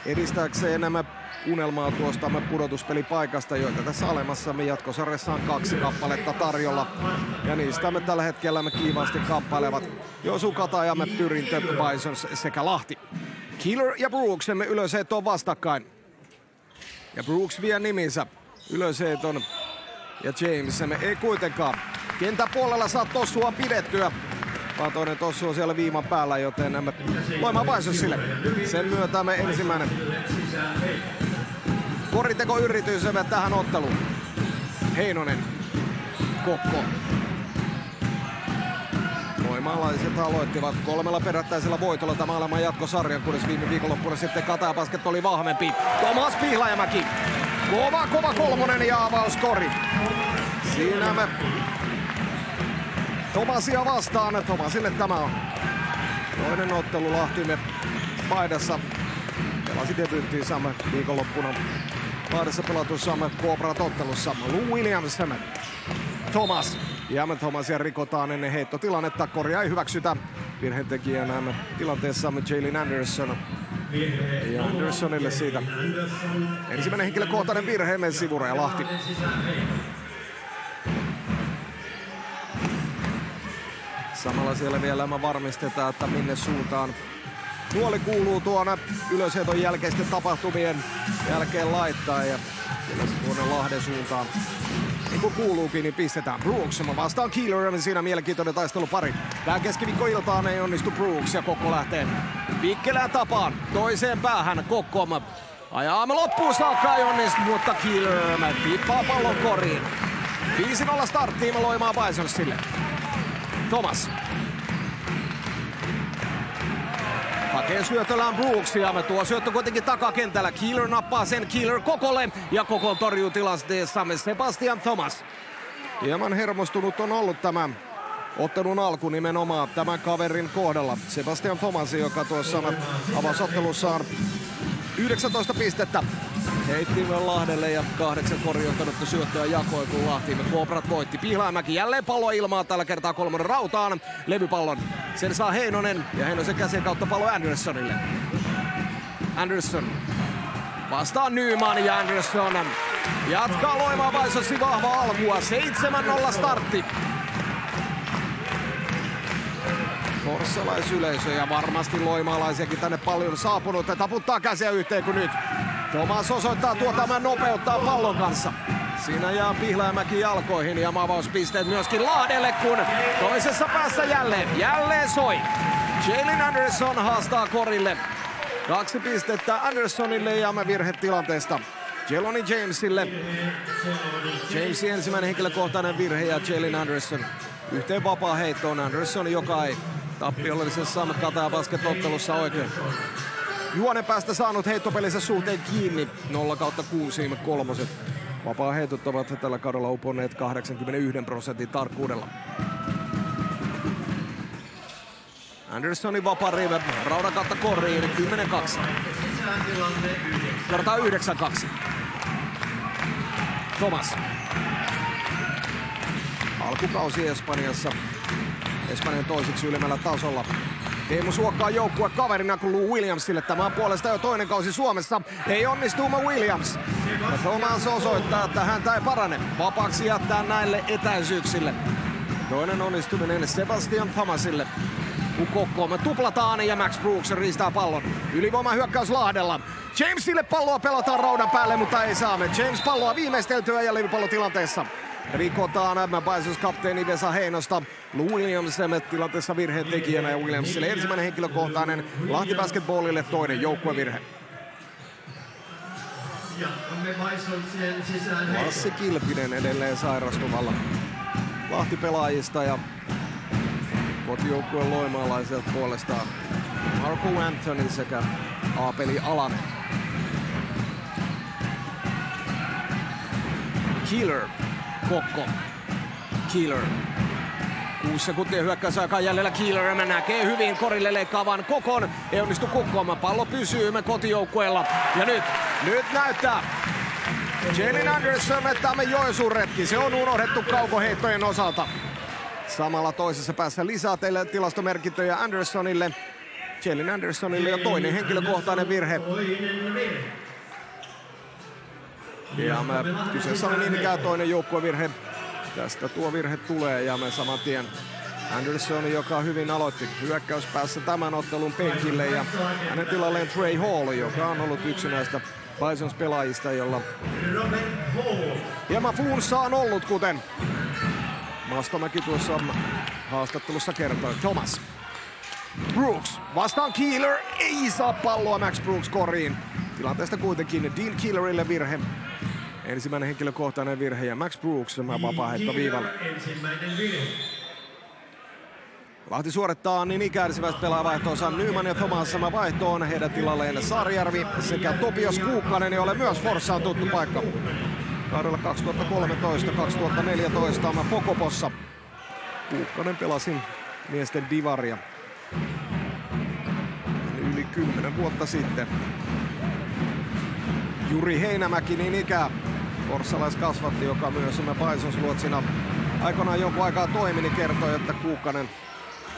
edistääkseen nämä unelmaa tuosta pudotuspelipaikasta, joita tässä alemmassamme jatkosarjassa on 2 kappaletta tarjolla. Ja niistä me tällä hetkellä me kiivaasti kamppailevat Josu Katajamme, Pyrintö, Bisons sekä Lahti. Killer ja Brooks emme ylösheittoon vastakkain. Ja Brooks vie niminsä ylösheiton. Ja James emme ei kuitenkaan kentän puolella saa tossua pidettyä. Vaan toinen tossu on siellä viiman päällä, joten nämä voimaan Bisonsille. Sen myötä me ensimmäinen koritekoyritys tähän otteluun. Heinonen, Kokko. Loimaalaiset aloittivat 3 perättäisellä voitolla tämän alemman jatkosarjan, kunnes viime viikonloppuna sitten Kataja Basket oli vahvempi. Tomas Pihlajamäki. Kova kolmonen ja avauskori. Siinä me Tomasia vastaan. Tomasille tämä on toinen ottelu Lahtimme paidassa. Pelasi debyyttiinsä viikonloppuna paidassa pelatussa Cobra-ottelussa. Lou Williams, Thomas. Ja Thomasia rikotaan ennen heittotilannetta. Koria ei hyväksytä. Virheentekijänä tilanteessa Jalen Anderson. Ja Andersonille siitä ensimmäinen henkilökohtainen virhe Sivura ja Lahti. Samalla siellä vielä varmistetaan, että minne suuntaan nuoli kuuluu tuona ylösheiton jälkeisten tapahtumien jälkeen laittaa. Ja kyllä se tuonne Lahden suuntaan, niin kuin kuuluukin, niin pistetään. Brooks vastaan Killer, siinä mielenkiintoinen taistelupari. Vähän keskiviikkoiltaan ei onnistu Brooks ja Kokko lähtee vikkelään tapaan toiseen päähän. Kokko ajaa loppuun saakka ei onnistu, mutta Killer tippaa pallon koriin. 5-0 starttiin Loimaa Bisonsille. Thomas. Hakee syötöllään Brooksia. Tuo syöttö kuitenkin takakentällä. Killer nappaa sen Killer Kokolle. Ja Koko torjuu tilanteessa Sebastian Thomas. Hieman hermostunut on ollut tämä ottelun alku nimenomaan tämän kaverin kohdalla. Sebastian Thomas, joka tuossa avausottelussaan 19 pistettä heitti Lahdelle ja 8 korjuuttanutta syöttöä jakoi, kun Lahtiimme Cobrat voitti. Pihlajamäki jälleen pallo ilmaan, tällä kertaa 3 rautaan. Levypallon. Sen saa Heinonen ja Heinosen käsien kautta pallo Andersonille. Anderson vastaa Nyman ja Anderson jatkaa Loimaa Bisonsin vahva alkua. 7-0 startti. Forssalaisyleisö ja varmasti loimaalaisiakin tänne paljon saapunut ja taputtaa käsiä yhteen kuin nyt. Thomas osoittaa tämän nopeuttaa pallon kanssa. Siinä jää Pihlajamäki jalkoihin ja avauspisteet myöskin Lahdelle, kun toisessa päässä jälleen soi. Jalen Anderson haastaa korille. 2 pistettä Andersonille ja virhetilanteesta Jeloni Jamesille. Jamesin ensimmäinen henkilökohtainen virhe ja Jalen Anderson yhteen vapaa heittoon. Anderson, joka ei tappiollisessa Kataja Basket-ottelussa oikein juonen päästä saanut heittopelinsä suhteen kiinni. 0/6 kolmoset. Vapaa heitot ovat tällä kaudella uponneet 81% tarkkuudella. Andersonin vapaa rive, raudan kautta koriin, 10-2. Kertaa 9-2. Thomas. Alkukausi Espanjassa. Espanjan toisiksi ylemmällä tasolla. Teemu Suokka on joukkue kaverina kuin Lou Williamsille. Tämä on puolestaan jo toinen kausi Suomessa. Ei onnistu Williams. Ja Thomas osoittaa, että häntä ei parane. Vapaaksi jättää näille etäisyyksille. Toinen onnistuminen Sebastian Thomasille. Kun Kokkoon tuplataan ja Max Brooks riistää pallon. Ylivoima hyökkäys Lahdella. Jamesille palloa pelataan raudan päälle, mutta ei saa. James palloa viimeisteltyä ja levypallotilanteessa. Rikotaan Bisons kapteeni Vesa Heinosta. Lou Williams tilanteessa virheen tekijänä ja Williamsille ensimmäinen henkilökohtainen. Lahti Basketballille toinen joukkuevirhe. Lassi Kilpinen edelleen sairastuvalla Lahti-pelaajista ja kotijoukkueen loimaalaiselta puolestaan Marco Anthony sekä Aapeli Alanen. Killer. Kokko. Killer. 6 sekuntia hyökkäysaikaa jäljellä Killer. Näkee hyvin korille leikkaavan Kokon. Ei onnistu Kokkoamaan. Pallo pysyy kotijoukkueella. Ja nyt näyttää Jalen Anderson vettäämme Joensuun retki. Se on unohdettu kaukoheittojen osalta. Samalla toisessa päässä lisää teille tilastomerkintöjä Andersonille. Jalen Andersonille jo toinen henkilökohtainen virhe. Ja kyseessä oli niin ikään toinen joukkuevirhe. Tästä tuo virhe tulee ja me saman tien Anderson, joka hyvin aloitti hyökkäyspäässä tämän ottelun penkille ja hänen tilalleen Trey Hall, joka on ollut yksi näistä Bisons-pelaajista, jolla hieman flunssaa on ollut, kuten Mastomäki tuossa haastattelussa kertoi. Thomas. Brooks vastaan Keeler, ei saa palloa Max Brooks koriin. Tilanteesta kuitenkin Dean Keelerille virhe. Ensimmäinen henkilökohtainen virhe ja Max Brooks vapaaheitto viivalle. Lahti suorittaa niin ikärsivästä pelaajavaihtoonsa Nyman ja Thomas sama vaihtoon. Heidän tilalleen Saarijärvi sekä Topias Kuukkanen, jolle myös Forssaan tuttu paikka. Kaudella 2013-2014 Pokopossa. Kuukkanen pelasi miesten divaria yli 10 vuotta sitten. Juri Heinämäki niin ikään forssalaiskasvatti, joka myös Bisons-luotsina aikoinaan jonkun aikaa toimi, niin kertoi, että Kuukkanen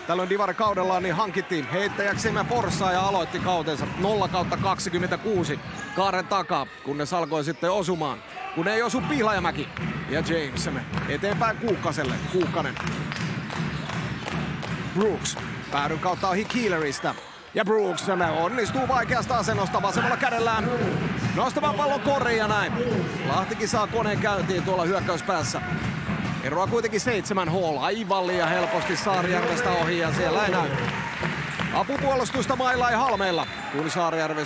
tällöin divarikaudellaan niin hankittiin heittäjäksemme Forssaa ja aloitti kautensa 0/26 kaaren takaa, kunnes alkoi sitten osumaan. Kun ei osu Pihlajamäki ja James eteenpäin Kuukkaselle. Kuukkanen. Brooks päädyn kautta ohi Keeleristä. Ja Brooks onnistuu vaikeasta asennosta vasemmalla kädellään nostamaan pallon koriin ja näin. Lahtikin saa koneen käyntiin tuolla hyökkäyspäässä. Eroa kuitenkin 7 Hall aivan liian helposti Saarijärvestä ohi ja siellä ei näy. Apupuolustusta mailla ei halmeilla, kun Saarijärven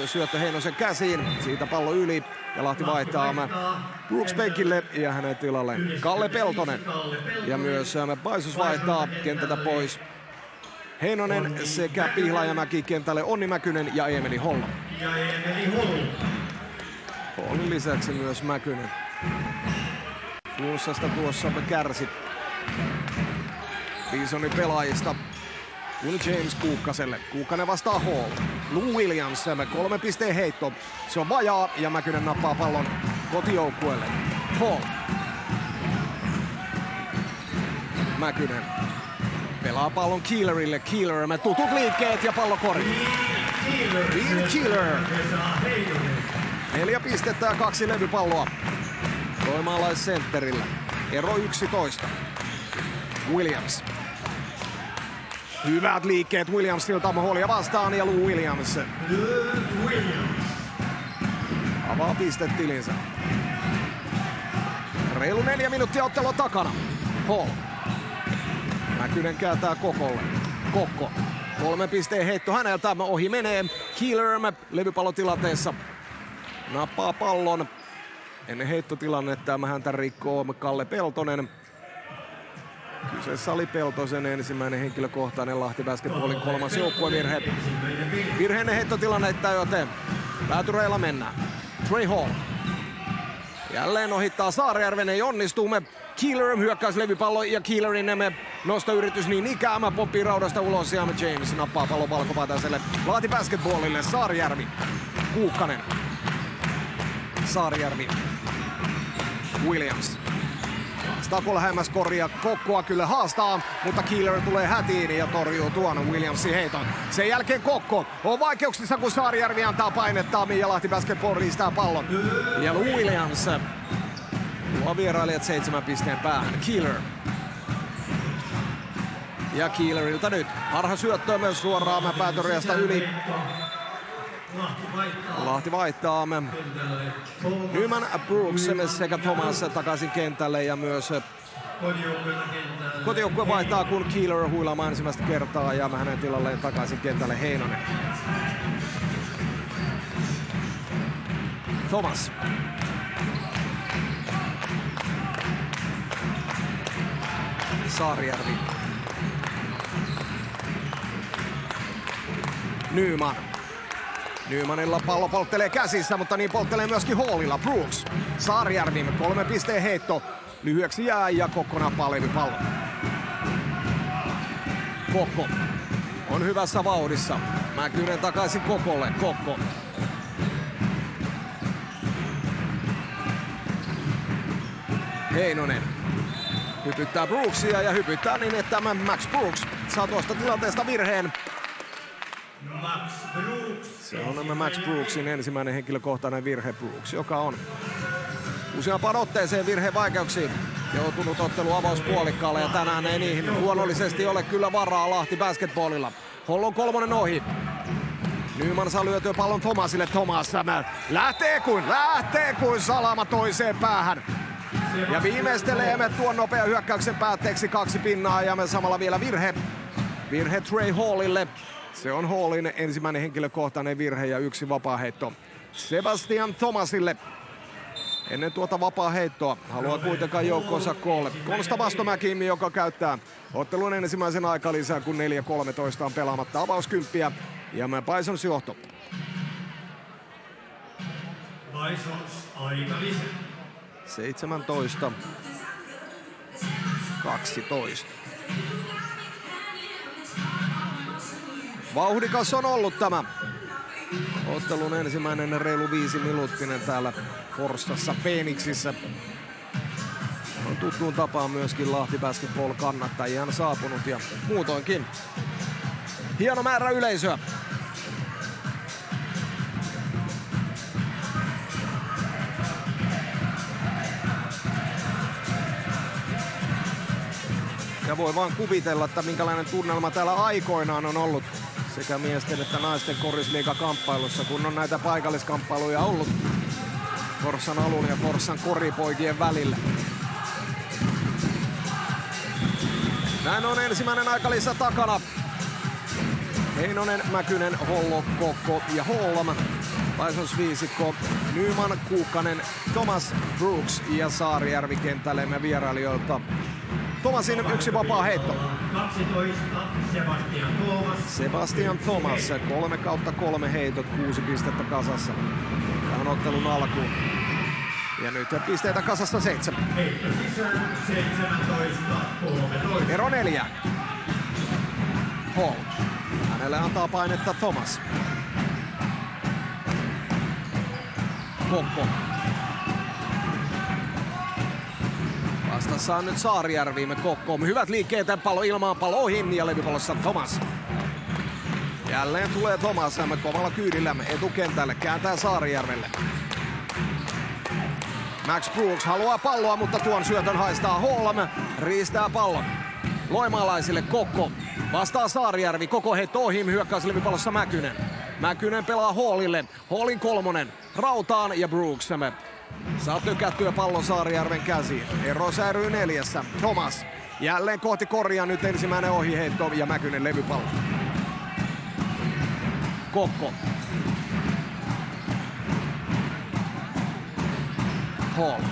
syöttö Heinosen käsiin. Siitä pallo yli ja Lahti vaihtaa Brooks penkille ja hänen tilalle Kalle Peltonen. Ja myös Bisons vaihtaa kentältä pois Heinonen sekä Pihlajamäki kentälle Onni Mäkynen ja Eemeli Hollo. Hollin lisäksi myös Mäkynen. Flunssasta tuossa kärsi Bisonin pelaajista, kun James Kuukkaselle. Kuukkanen vastaa Hall. Lou Williams, 3 pisteen heitto. Se on vajaa ja Mäkynen nappaa pallon kotijoukkueelle. Hall. Mäkynen pelaa pallon Keelerille. Keeler, tutut liikkeet ja pallo koriin. Keeler. 4 pistettä ja 2 levypalloa. Loimaalais-sentterillä. Ero 11. Williams. Hyvät liikkeet Williamsilta Hallia vastaan ja Lou Williams avaa pistetilinsä. Reilu 4 minuuttia ottelua takana. Hall. Mäkynen kääntää Kokolle. Kokko. 3 pisteen heitto häneltä. Ohi menee. Keeler levypallotilanteessa nappaa pallon. Ennen heittotilannetta häntä rikkoo Kalle Peltonen. Kyseessä oli Peltosen ensimmäinen henkilökohtainen Lahti Basketballin 3. joukkuevirhe. Virheinen heittotilannetta, joten päätyreillä mennään. Trey Hall. Jälleen ohittaa Saarijärven, ei onnistuu. Keeler hyökkäys levypallo ja Keelerin nostoyritys niin ikään poppii raudasta ulos ja James nappaa pallon valkopataselle Lahti Basketballille. Saarijärvi. Kuukkanen. Saarijärvi. Williams. Stako lähemmäs koria, Kokkoa kyllä haastaa, mutta Keeler tulee hätiin ja torjuu tuon Williamsin heiton. Sen jälkeen Kokko on vaikeuksissa, kun Saarijärvi antaa painetta ja Lahti Basketball riistää pallon. Ja Williams tuo vierailijat 7 pisteen päähän. Keeler. Ja Keeleriltä nyt harha syöttöä myös suoraan päätyrjasta yli. Lahti vaihtaa Nyman, Brooks sekä Thomas takaisin kentälle ja myös kotijoukkue vaihtaa, kun Keeler huilaamaan ensimmäistä kertaa ja hänen tilalleen takaisin kentälle Heinonen. Thomas. Saarijärvi. Nyman. Nymanilla pallo polttelee käsissä, mutta niin polttelee myöskin Hallilla. Brooks. Saarijärvi 3 pisteen heitto. Lyhyeksi jää ja Kokko nappaa levypallon. Kokko on hyvässä vauhdissa. Mäkynen takaisin Kokolle. Kokko. Heinonen. Hypyttää Brooksia ja hypyttää niin, että Max Brooks saa tuosta tilanteesta virheen. Se on Max Brooksin ensimmäinen henkilökohtainen virhe. Brooks, joka on useampaan otteeseen virhevaikeuksiin joutunut ottelu avauspuolikkaalle ja tänään ei niihin luonnollisesti ole kyllä varaa Lahti basketballilla. Hollon kolmonen ohi. Nyman saa lyötyä pallon Thomasille. Thomas lähtee kuin salama toiseen päähän. Ja viimeistelee tuon nopean hyökkäyksen päätteeksi 2 pinnaa ja me samalla vielä virhe Trey Hallille. Se on Hallin ensimmäinen henkilökohtainen virhe ja 1 vapaaheitto Sebastian Thomasille. Ennen tuota vapaaheittoa haluaa kuitenkaan joukkoonsa koolle Konsta Vastomäki, joka käyttää ottelun ensimmäisen aikalisän, kun 4.13 on pelaamatta avauskymppiä. Ja Bisons johto. Bisons aikalisä. 17-12. Vauhdikas on ollut tämä ottelun ensimmäinen reilu 5-minuuttinen täällä Forssassa Phoenixissa. On tuttuun tapaan myöskin Lahti Basketball kannattajia saapunut ja muutoinkin hieno määrä yleisöä. Ja voi vaan kuvitella, että minkälainen tunnelma täällä aikoinaan on ollut sekä miesten että naisten korisliigakamppailussa, kun on näitä paikalliskamppailuja ollut Forssan alun ja Forssan koripoikien välillä. Näin on ensimmäinen aikalisä takana. Heinonen, Mäkynen, Hollo, Kokko ja Holm. Bisons viisikko, Nyman, Kuukkanen, Thomas, Brooks ja Saarijärvi kentällemme vierailijoilta. Thomasin 1 vapaa heitto. 12, Sebastian Thomas, 3/3 heitot, 6 pistettä kasassa tähän ottelun alkuun. Ja nyt pisteitä kasassa 7. Heitto sisään 17-13. Ero 4. Hall. Hänelle antaa painetta Thomas. Kokko. Vastassa on nyt Saarijärvi, Kokko. Hyvät liikkeet, pallo ilmaan, pallo ohi ja levypallossa Thomas. Jälleen tulee Thomas kovalla kyydillä etukentälle, kääntää Saarijärvelle. Max Brooks haluaa palloa, mutta tuon syötön haistaa Holm. Riistää pallon loimaalaisille. Kokko vastaa Saarijärvi. Koko heitto ohi, hyökkäys levypallossa Mäkynen. Mäkynen pelaa Hallille. Hallin kolmonen rautaan ja Brooks saa tykättyä pallon Saarijärven käsiin. Ero säilyy 4. Thomas jälleen kohti koria, nyt ensimmäinen ohiheitto ja Mäkynen levypallo. Kokko. Hall.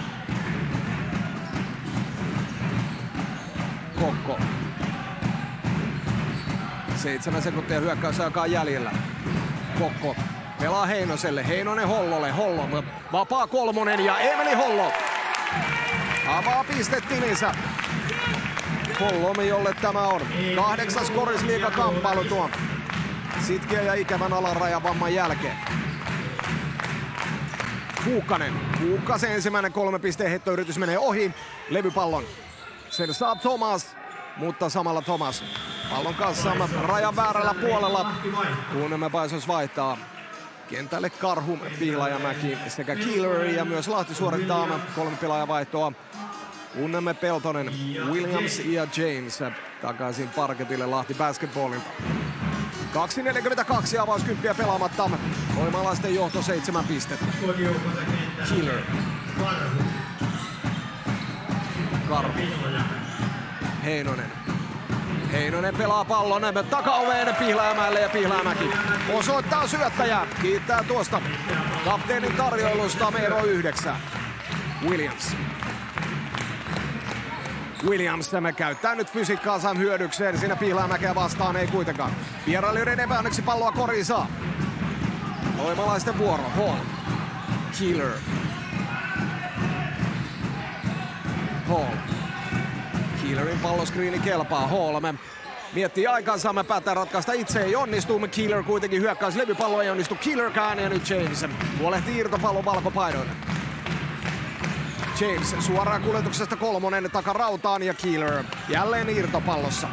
Kokko. 7 sekuntia hyökkäysaikaa jäljellä. Kokko pelaa Heinoselle. Heinonen Hollolle. Hollo vapaa kolmonen ja Emeli Hollo avaa pistetilinsä. Hollomi, jolle tämä on 8. korisliigakamppailu tuon sitkeä ja ikävän alarajavamman jälkeen. Kuukkanen. Kuukkasen ensimmäinen 3 pisteen heittoyritys menee ohi. Levypallon. Sen saa Thomas, mutta samalla Thomas pallon kanssa rajan väärällä puolella. Kun Bisons vaihtaa kentälle Karhu, Pihlajamäki sekä Keeler ja myös Lahti suorittaa 3 pelaajavaihtoa. Kunnemme Peltonen, Williams ja James takaisin parketille Lahti Basketballilta. 2.42 avauskymppiä pelaamatta. Loimalaisten johto 7 pistettä. Keeler. Karhu. Heinonen. Heinonen pelaa pallon takaoveen Pihlajamäelle ja Pihlajamäki osoittaa syöttäjää. Kiittää tuosta kapteenin tarjoilusta numero 9. Williams. Williams käyttää nyt fysiikkaansa hyödykseen. Siinä Pihlajamäkeä vastaan ei kuitenkaan. Vierailijoiden epäonneksi palloa koriin saa. Loimalaisten vuoro. Hall. Keeler. Hall. Keelerin palloskriini kelpaa. Hall miettii aikansa, päättää ratkaista itse, ei onnistu. Keeler kuitenkin hyökkäys, levypallo ei onnistu. Keelerkään ja nyt James huolehtii irtopallon valkopaidoille. James suoraan kuljetuksesta kolmonen takarautaan ja Keeler jälleen irtopallossa.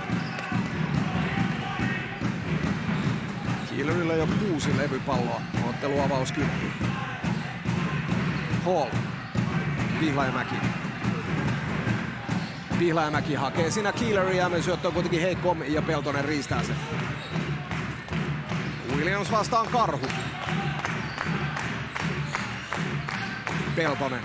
Killerillä jo 6 levypalloa. Ottelu avaus 10. Hall. Pihlajamäki. Pihlajamäki hakee siinä Killeria, me syöttö on kuitenkin heikko ja Peltonen riistää sen. Williams vastaan Karhu. Peltonen.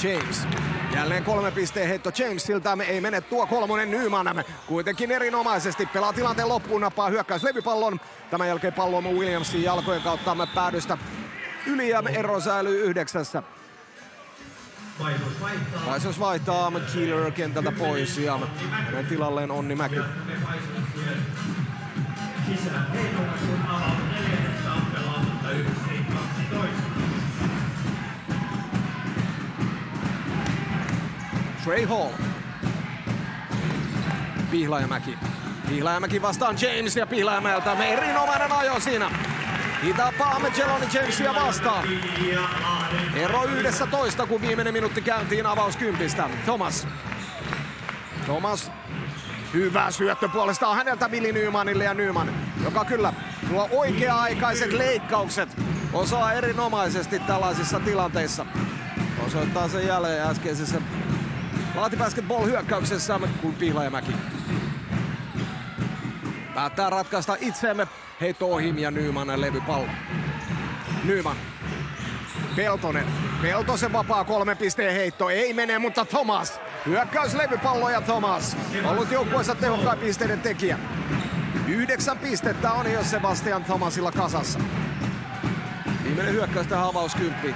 James. Jälleen 3 pisteen heitto Jamesilta. Ei mene tuo 3. Nyman. Kuitenkin erinomaisesti pelaa tilanteen loppuun, nappaa hyökkäys levypallon. Tämän jälkeen pallo on Williamsin jalkojen kautta päädystä yli ja ero säilyy 9. Vaisons vaihtaa Killer kentältä pois ja hänen tilalleen Onni Mäki. Sisään Heinokas kun avaa 4. pelaamatta 11. Trey Hall. Pihlajamäki. Pihlajamäki vastaan James ja Pihlajamäeltä erinomainen ajo siinä. Hitaampaa Magellan Jamesia vastaan. Ero 11, kun viimeinen minuutti käyntiin avaus 10. Thomas. Hyvä syöttö puolestaan häneltä Billy Nymanille ja Nyman, joka kyllä nuo oikea-aikaiset leikkaukset osaa erinomaisesti tällaisissa tilanteissa. Osoittaa sen jälleen äskeisessä Lahti-basketball-hyökkäyksessä kuin Pihlajamäki. Päättää ratkaista itseemme heitto ohi ja Nyman levypallo. Nyman. Peltonen. Peltosen vapaa 3 pisteen heitto. Ei mene, mutta Thomas. Hyökkäys levypallo ja Thomas. Ollut joukkueessa tehokkain pisteiden tekijä. 9 pistettä on jo Sebastian Thomasilla kasassa. Viimeinen hyökkäys tähän avaus 10.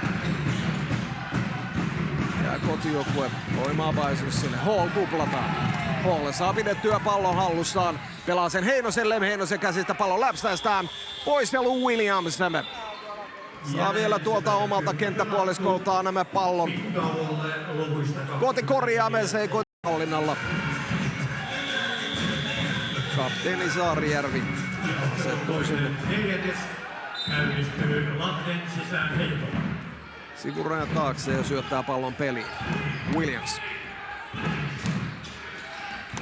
Ja kotijoukkue voimaa Vaisonsille. Hall tuplataan. Hall saa pidettyä pallon hallussaan. Pelaa sen Heinoselle. Heinosen käsistä pallon läpsäistään. Pois ja Lou Williams. Saa vielä tuolta omalta kenttäpuoliskoltaan nämä pallon. Koti korjaamme se ei kotihallinnalla. Kapteeni Saarijärvi asettuu sinne. Käynnistyy Lahden sisään heitolla. Sivurajan taakse ja syöttää pallon peliin. Williams.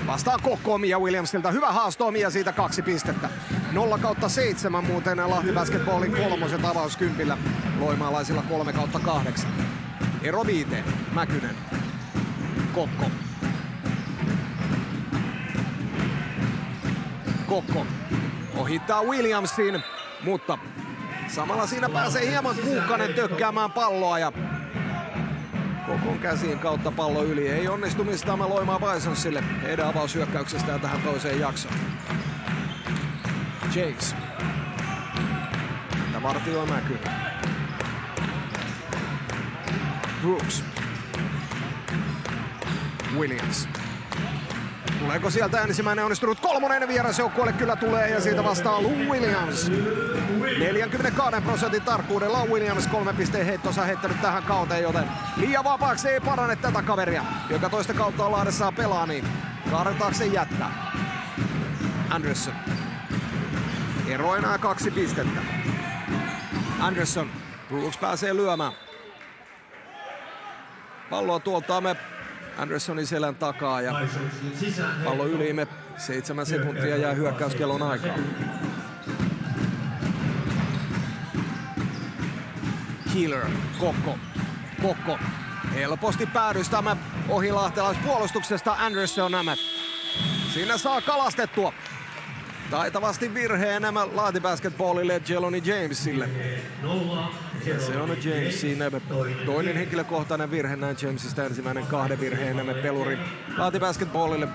Vastaa Kokko Mia Williamsilta. Hyvä haasto Mia, siitä 2 pistettä. 0/7 muuten Lahti Basketballin 3. avaus 10. Loimaalaisilla 3/8. Ero 5. Mäkynen. Kokko. Kokko ohittaa Williamsin, mutta samalla siinä pääsee hieman Kuukkanen tökkäämään palloa ja Kokon käsiin kautta pallo yli. Ei onnistu mistään Loimaa Bisonsille heidän avaushyökkäyksestään tähän toiseen jaksoon. James. Tämä vartioi Mäkynen. Brooks. Williams. Tuleeko sieltä ensimmäinen onnistunut 3. vierasjoukkueelle? Kyllä tulee ja siitä vastaa Lou Williams. 42% tarkkuudella on Williams 3 pisteen heittonsa heittänyt tähän kauteen, joten liian vapaaksi ei parane tätä kaveria, joka toista kautta on Lahdessaan pelaa, niin kaarentaakseen jättää. Anderson. Ero enää 2 pistettä. Anderson. Brooks pääsee lyömään. Palloa tuoltaamme Andersonin selän takaa ja pallo yliimme. 7 sekuntia jää hyökkäyskellon aikaa. Killer, Kokko. Helposti päädystämä ohi lahtelaispuolustuksesta Anderson nämä. Siinä saa kalastettua. Taitavasti virheen nämä Lahti Basketballille Jeloni Jamesille. Se on James siinä. Toinen henkilökohtainen virhe näin Jamesista. Ensimmäinen 2 virheen nämä pelurin Lahti Basketballille.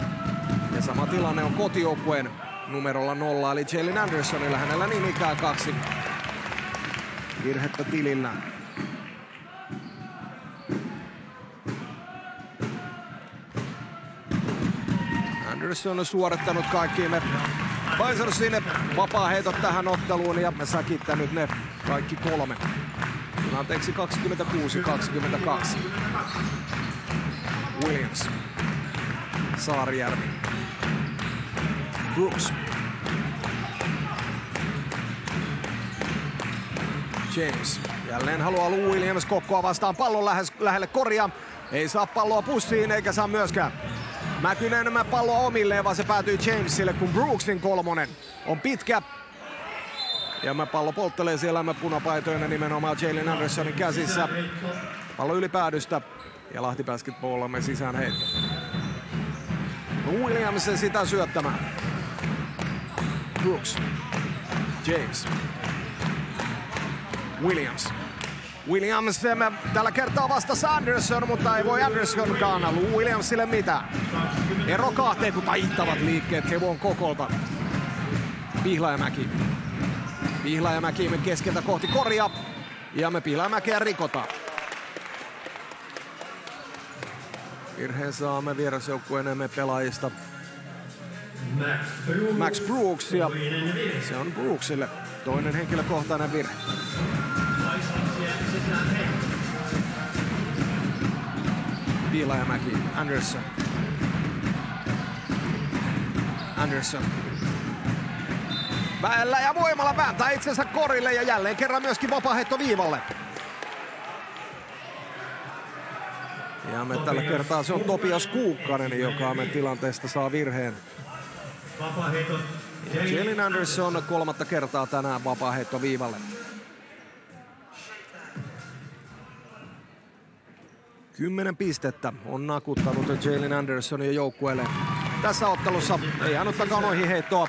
Ja sama tilanne on kotijoukkueen numerolla 0 eli Jalen Andersonilla. Hänellä niin ikään 2 virhettä tilillä. Anderson on suorittanut kaikki me Bisonsinne vapaa-heitot tähän otteluun ja säkittänyt ne kaikki 3. Anteeksi 26-22. Williams. Saarijärvi. Brooks. James. Jälleen haluaa Lou Williams Kokkoa vastaan pallon lähelle koria. Ei saa palloa pussiin eikä saa myöskään Mäkynen pallo omilleen, vaan se päätyy Jamesille, kun Brooksin kolmonen on pitkä. Ja pallo polttelee siellä punapaitoinen nimenomaan Jalen Andersonin käsissä. Pallo yli päädystä ja Lahti Basketballamme sisään heitto. Williams sitä syöttämään. Brooks. James. Williams tällä kertaa vastassa Anderson, mutta ei voi Andersonkaan Williamsille mitään. Ero kahteen, kun taittavat liikkeet Tevon Kokolta. Pihlajamäki keskeltä kohti koria. Ja me Pihlajamäkeä rikotaan. Virheen saamme vierasjoukkueen pelaajista. Max Brooks ja se on Brooksille toinen henkilökohtainen virhe. Pihlajamäki, Anderson. Väellä ja voimalla vääntää itsensä korille ja jälleen kerran myöskin vapaaheitto viivalle. Ja me tällä kertaa se on Topias Kuukkanen, joka me tilanteesta saa virheen. Jalen Anderson kolmatta kertaa tänään vapaaheitto viivalle. 10 pistettä on nakuttanut Jalen Andersonin joukkueelle. Tässä ottelussa ei ainuttakaan noihin heittoa.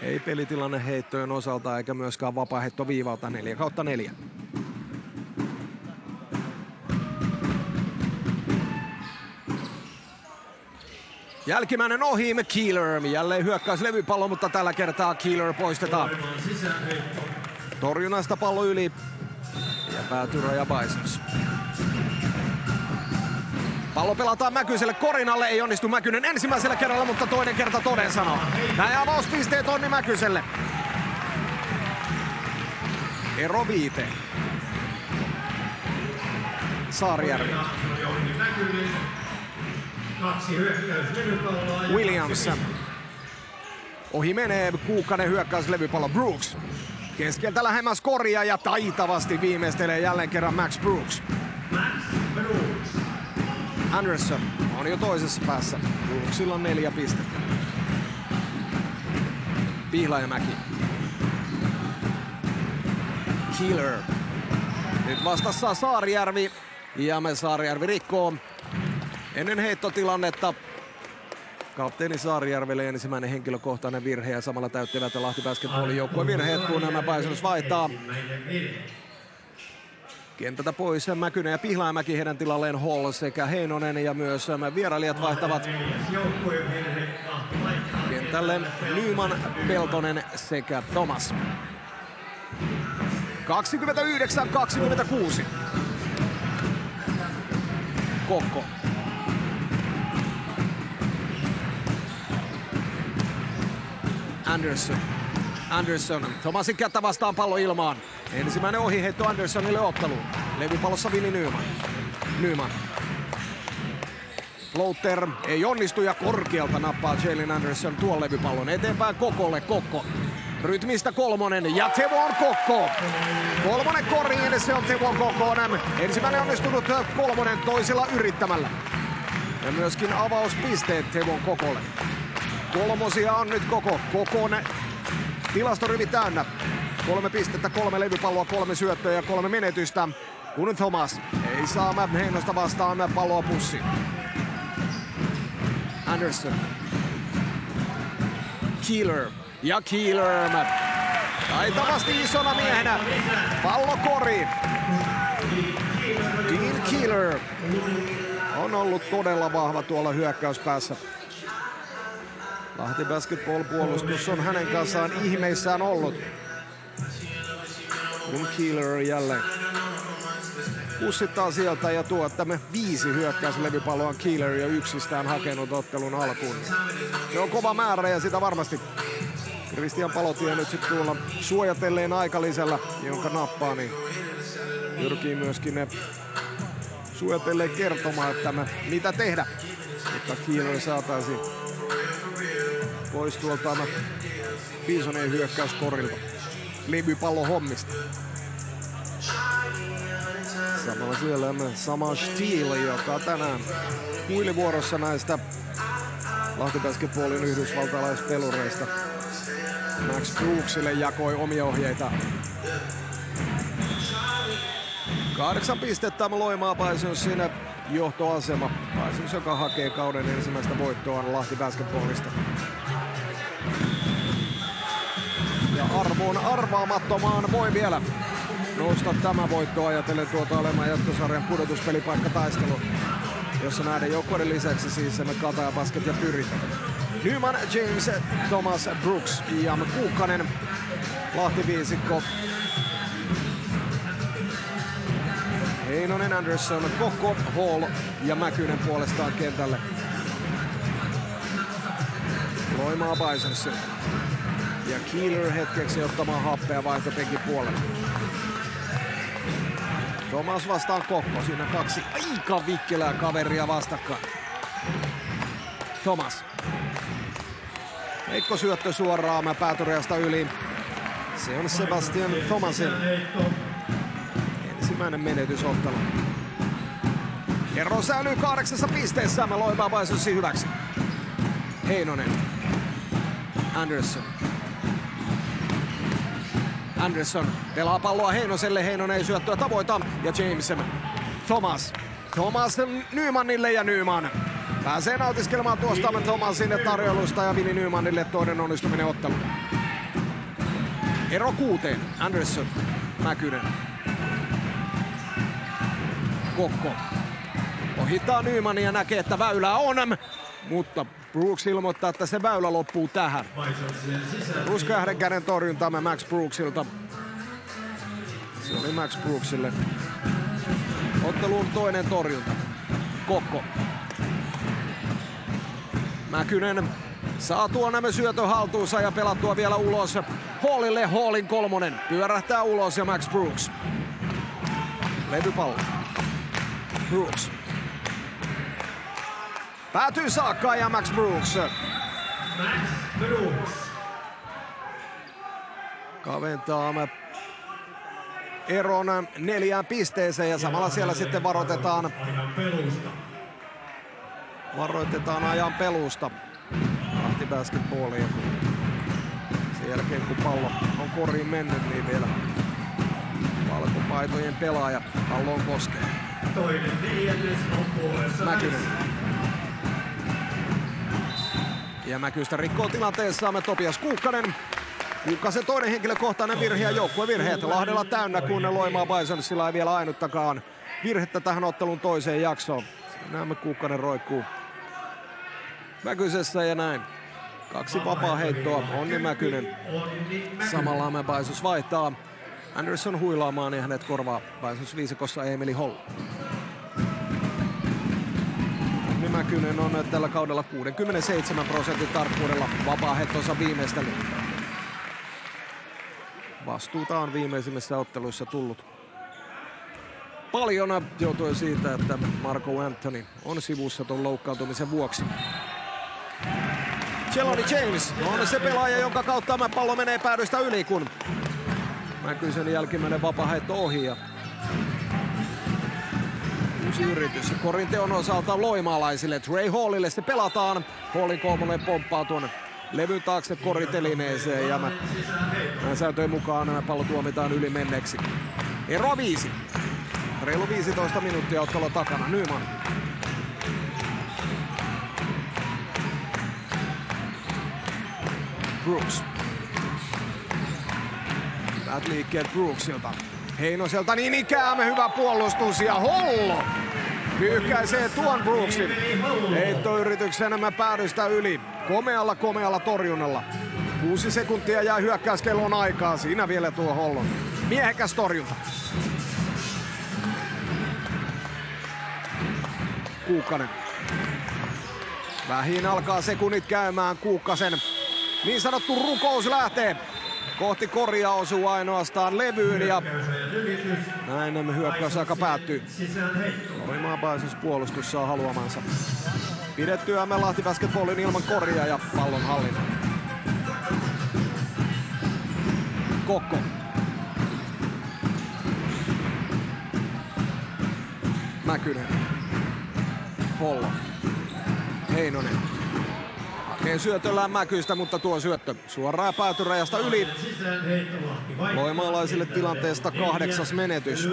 Ei pelitilanne heittojen osalta eikä myöskään vapaaheitto viivalta 4/4. Jälkimmäinen ohi, Keeler. Jälleen hyökkäys levypallo, mutta tällä kertaa Keeler poistetaan. Torjunnasta pallo yli ja päätyy Raja Bisons. Pallo pelataan Mäkyselle korinalle, ei onnistu Mäkynen ensimmäisellä kerralla, mutta toinen kerta toden sanoo. Näin avauspisteet Onni Mäkyselle. Ero 5. Saarijärvi. Williams. Ohi menee Kuukkanen hyökkäys levypallo Brooks. Keskeltä lähemmäs koria ja taitavasti viimeistelee jälleen kerran Max Brooks. Anderson on jo toisessa päässä. Brooksilla on 4 pistettä. Pihlajamäki. Keeler. Nyt vastassa Saarijärvi. Ja me Saarijärvi rikkoo ennen heittotilannetta. Kapteeni Saarijärvelle ensimmäinen henkilökohtainen virhe ja samalla täyttävät Lahti Basketballin joukkueen virheet, kun nämä Bisons vaihtaa. Kentältä pois Mäkynen ja Pihlajamäki, heidän tilalleen Hall sekä Heinonen ja myös vierailijat vaihtavat kentälle Nyman, Peltonen sekä Thomas. 29-26. Kokko. Anderson. Thomasin kättä vastaan pallo ilmaan. Ensimmäinen ohiheitto Andersonille otteluun. Levypallossa Vili Nyman. Floater ei onnistu ja korkealta nappaa Jalen Anderson tuon levypallon eteenpäin Kokolle. Kokko. Rytmistä kolmonen ja Tevon Kokko. Kolmonen koriin, se on Tevon Kokkonen. Ensimmäinen onnistunut kolmonen toisella yrittämällä. Ja myöskin avauspisteet Tevon Kokolle. Kolmosia on nyt Kokon tilastorivi täynnä. 3 pistettä, 3 levypalloa, 3 syöttöä ja 3 menetystä. Kun Thomas ei saa Heinosta vastaan palloa pussiin. Anderson. Keeler. Ja Keeler. Taitavasti isona miehenä. Pallo koriin. Dean Keeler on ollut todella vahva tuolla hyökkäyspäässä. Lahti Basketball-puolustus on hänen kanssaan ihmeissään ollut. Kun Keeler jälleen pussittaa sieltä ja tuo, että 5 hyökkäyslevypalloa on Keeler jo yksistään hakenut ottelun alkuun. Se on kova määrä ja sitä varmasti Kristian Palotie nyt sitten tuolla suojatelleen aikalisellä, jonka nappaa, niin pyrkii myöskin ne suojatelleen kertomaan, että mitä tehdä, jotta Keeler saataisiin pois tuolta Bisonien hyökkäyskorilta. Levypallo hommista. Samalla siellä on Sama Steele, joka tänään huilivuorossa näistä Lahti Basketballin yhdysvaltalaispelureista. Max Brooksille jakoi omia ohjeita. 8 pistettä Loimaa Bisonsin johtoasema. Bisons, joka hakee kauden ensimmäistä voittoa Lahti Basketballista. Ja arvoon arvaamattomaan voi vielä nousta tämä voitto ajatellen tuota olemaan jatkosarjan pudotuspelipaikkataistelu, jossa näiden joukkueiden lisäksi siis Kataja Basket ja Pyrit. Nyman, James, Thomas, Brooks ja Kuukkanen, Lahti viisikko. Heinonen, Anderson, Kokko, Hall ja Mäkynen puolestaan kentälle. Loimaa Bisons ja Keeler hetkeksi ottamaan happea vaihtopenkin puolelle. Thomas vastaan Kokko, siinä 2 aika vikkelää kaveria vastakkain. Thomas. Heikko syöttö suoraan päätyreasta yli. Se on Sebastian Thomasin ensimmäinen menetysottelu. Ero säilyy 8 pisteessä. Loimaa Bisonsin hyväksi. Heinonen. Anderson pelaa palloa Heinoselle. Heinonen ei syöttöä tavoita. Ja Jameson. Thomas Nymanille ja Nyman pääsee nautiskelemaan tuosta Thomasin tarjoulusta ja Vinnie Nymanille toinen onnistuminen ottelu. Ero 6. Anderson. Mäkynen. Kokko. Ohittaa Nymanin ja näkee, että väylä on. Mutta Brooks ilmoittaa, että se väylä loppuu tähän. Ruska 2 käden torjuntamme Max Brooksilta. Se oli Max Brooksille otteluun toinen torjunta. Kokko. Mäkynen saa tuon syötön haltuunsa ja pelattua vielä ulos Hallille. Hallin 3. Pyörähtää ulos ja Max Brooks. Levypallo. Brooks. Päätyy saakka ja Max Brooks. Kaventaa eron 4 pisteeseen ja samalla siellä sitten varoitetaan ajan pelusta. Lahti Basketballia. Sen jälkeen kun pallo on koriin mennyt, niin vielä valkopaitojen pelaaja palloon koskee. Mäkynen. Ja Mäkystä rikkoo tilanteessa Topias Kuukkanen. Kuukkasen toinen henkilökohtainen virhe ja joukkuevirheet Lahdella täynnä, kun Loimaa Bisonsilla ei vielä ainuttakaan virhettä tähän ottelun toiseen jaksoon. Näemme Kuukkanen roikkuu Mäkysessä ja näin. 2 vapaa heittoa, Onni Mäkynen. Samalla Bisons vaihtaa Anderson huilaamaan ja hänet korvaa Bisons viisikossa Emeli Hall. Onni Mäkynen on tällä kaudella 67% tarkkuudella vapaa heittonsa viimeistellyt. Vastuuta on viimeisimmissä otteluissa tullut paljon johtuen siitä, että Marco Anthony on sivussa tuon loukkaantumisen vuoksi. Jelani James on se pelaaja, jonka kautta tämä pallo menee päädystä yli, kun Mäkysen jälkimmäinen vapaaheitto ohi. Ja uusi yritys Korinteon osalta loimaalaisille. Trey Hallille se pelataan. Hallin 3 pomppaa tuon levyn taakse koritelineeseen ja sääntöjen mukaan nämä pallo tuomitaan yli menneeksi. Ero 5. Reilu 15 minuuttia ottelu takana. Nyman. Brooks. Hyvät liikkeet Brooksilta. Heinoselta niin ikään hyvä puolustus ja Hollo pyyhkäisee tuon Brooksin heittoyrityksen päädystä yli. Komealla torjunnalla. 6 sekuntia jää hyökkäyskellon aikaa. Siinä vielä tuo Hollon miehekäs torjunta. Kuukkanen. Vähin alkaa sekunnit käymään. Kuukkasen niin sanottu rukous lähtee kohti koria, osuu ainoastaan levyyn ja näin hyökkäysaika päättyy. Loimaa Bisons puolustus saa haluamansa. Pidettyämme Lahti Basketballin ilman koria ja pallon hallinnan. Kokko. Mäkynen. Hollo. Heinonen. syötöllään Mäkystä, mutta tuo syöttö suoraan päätyrajasta yli. Loimaalaisille tilanteesta 8. menetys.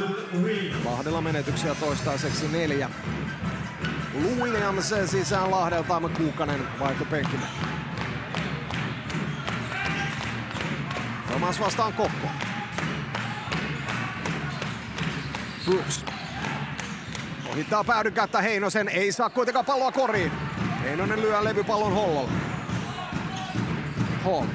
Lahdella menetyksiä toistaiseksi 4. Lou Williams sisään Lahdelta, Kuukkanen vaihtopenkille. Thomas vastaan Kokko. Brooks. Ohittaa päädykättä Heinosen, ei saa kuitenkaan palloa koriin. Heinonen lyö levypallon Hollolle. Hall.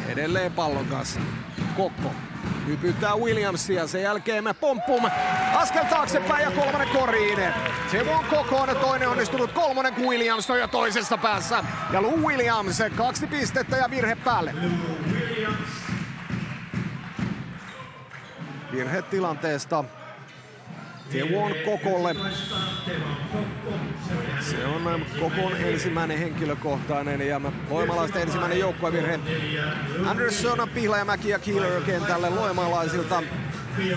Edelleen pallon kanssa. Kokko. Hypyttää Williamsia, sen jälkeen me pomppum. Askel taaksepäin ja 3 koriin. Jevon Kokon toinen onnistunut 3, kun Williams on jo toisessa päässä. Ja Lou Williams 2 pistettä ja virhe päälle. Virhe tilanteesta Jevon Kokolle. Se on Kokon ensimmäinen henkilökohtainen ja loimalaisten ensimmäinen joukkuevirhe. Anderson, Pihlajamäki ja Keeler kentälle loimalaisilta.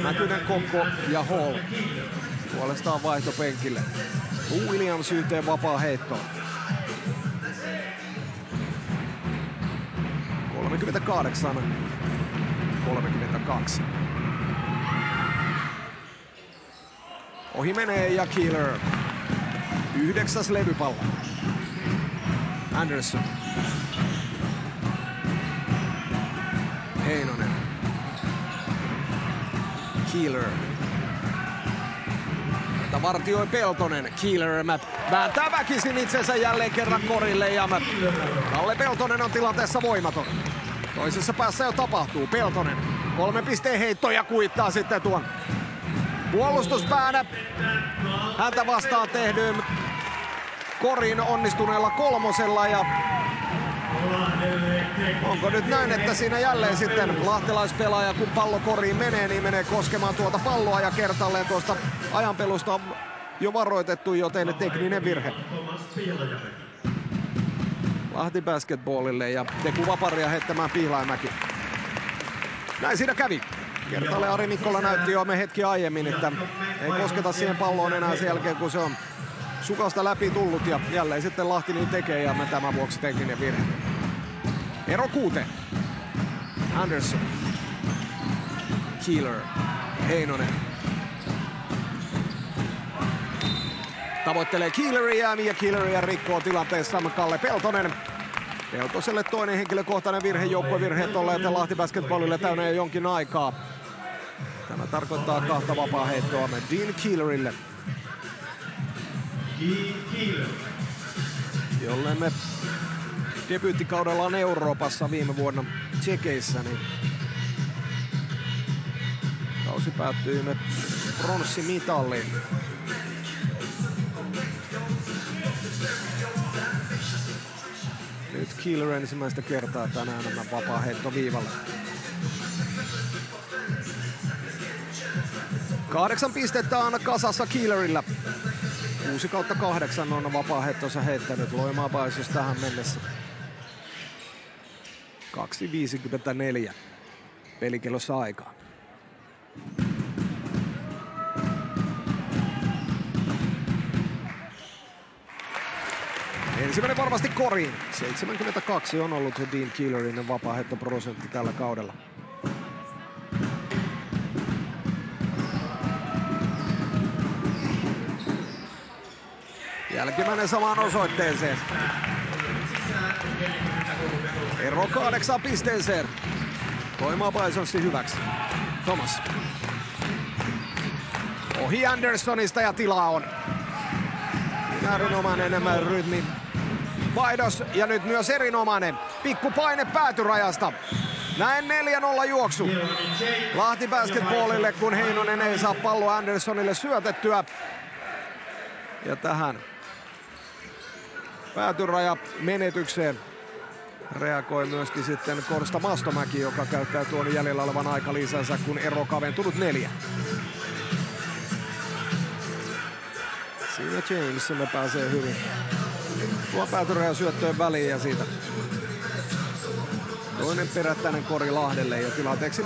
Mäkynen, Kokko ja Hall puolestaan vaihtopenkille. Lou Williams yhteen vapaa heittoon. 38-32. Ohi menee ja Keeler. 9. levypallo. Anderson. Heinonen. Keeler. Tätä vartioi Peltonen. Keeler vääntää väkisin itsensä jälleen kerran korille ja Kalle Peltonen on tilanteessa voimaton. Toisessa päässä jo tapahtuu. Peltonen 3 pisteen heitto ja kuittaa sitten tuon puolustuspäänä. Häntä vastaan tehdyn korin onnistuneella 3. ja onko nyt näin, että siinä jälleen sitten lahtelaispelaaja, kun pallo koriin menee, niin menee koskemaan tuota palloa ja kertalleen tuosta ajanpelusta on jo varoitettu, joten tekninen virhe. Lahti basketballille ja Teku Vaparia heittämään Pihlajamäki. Näin siinä kävi. Kertalle Ari Mikkola näytti jo hetki aiemmin, että ei kosketa siihen palloon enää sen jälkeen, kun se on sukasta läpi tullut. Ja jälleen sitten Lahti niin tekee ja tämän vuoksi tekninen virhe. Ero 6. Anderson. Keeler. Heinonen. Tavoittelee Keeleria ja Keeleria rikkoo tilanteessa Kalle Peltonen. Peltoselle toinen henkilökohtainen virhe, joukkuevirheet olleet Lahti basketballille täynnä jo jonkin aikaa. Tämä tarkoittaa 2 vapaa heittoa Dean Keelerille. Jollemme debyyttikaudellaan Euroopassa viime vuonna Tsekeissä, niin kausi päättyi pronssimitalliin. Nyt Keeler ensimmäistä kertaa tänään nämä vapaa heitto viivalle. 8 pistettä on kasassa Keelerillä. 6/8 on vapaa heittonsa heittänyt Loimaa Baisos tähän mennessä. 2:54 pelikellossa aikaa. Ensimmäinen varmasti koriin. 72 on ollut Dean Keelerin vapaaheittoprosentti tällä kaudella. Jälkimmäinen samaan osoitteeseen. Ero 8 pisteeseen. Loimaa Bisonsi hyväksi. Thomas. Ohi Andersonista ja tilaa on. Erinomainen enemmän rytmi. Vaihdos ja nyt myös erinomainen pikkupaine päätyrajasta. Näin 4-0 juoksu. Lahti basketballille, kun Heinonen ei saa palloa Andersonille syötettyä. Ja tähän päätyraja menetykseen reagoi myöskin sitten Korsta Mastomäki, joka käyttää tuon jäljellä olevan aikalisänsä, kun ero kaventunut 4. Siinä James pääsee hyvin. Tuo päätyraja syöttöön väliin ja siitä toinen perättäinen kori Lahdelle ja tilanteeksi 43-39.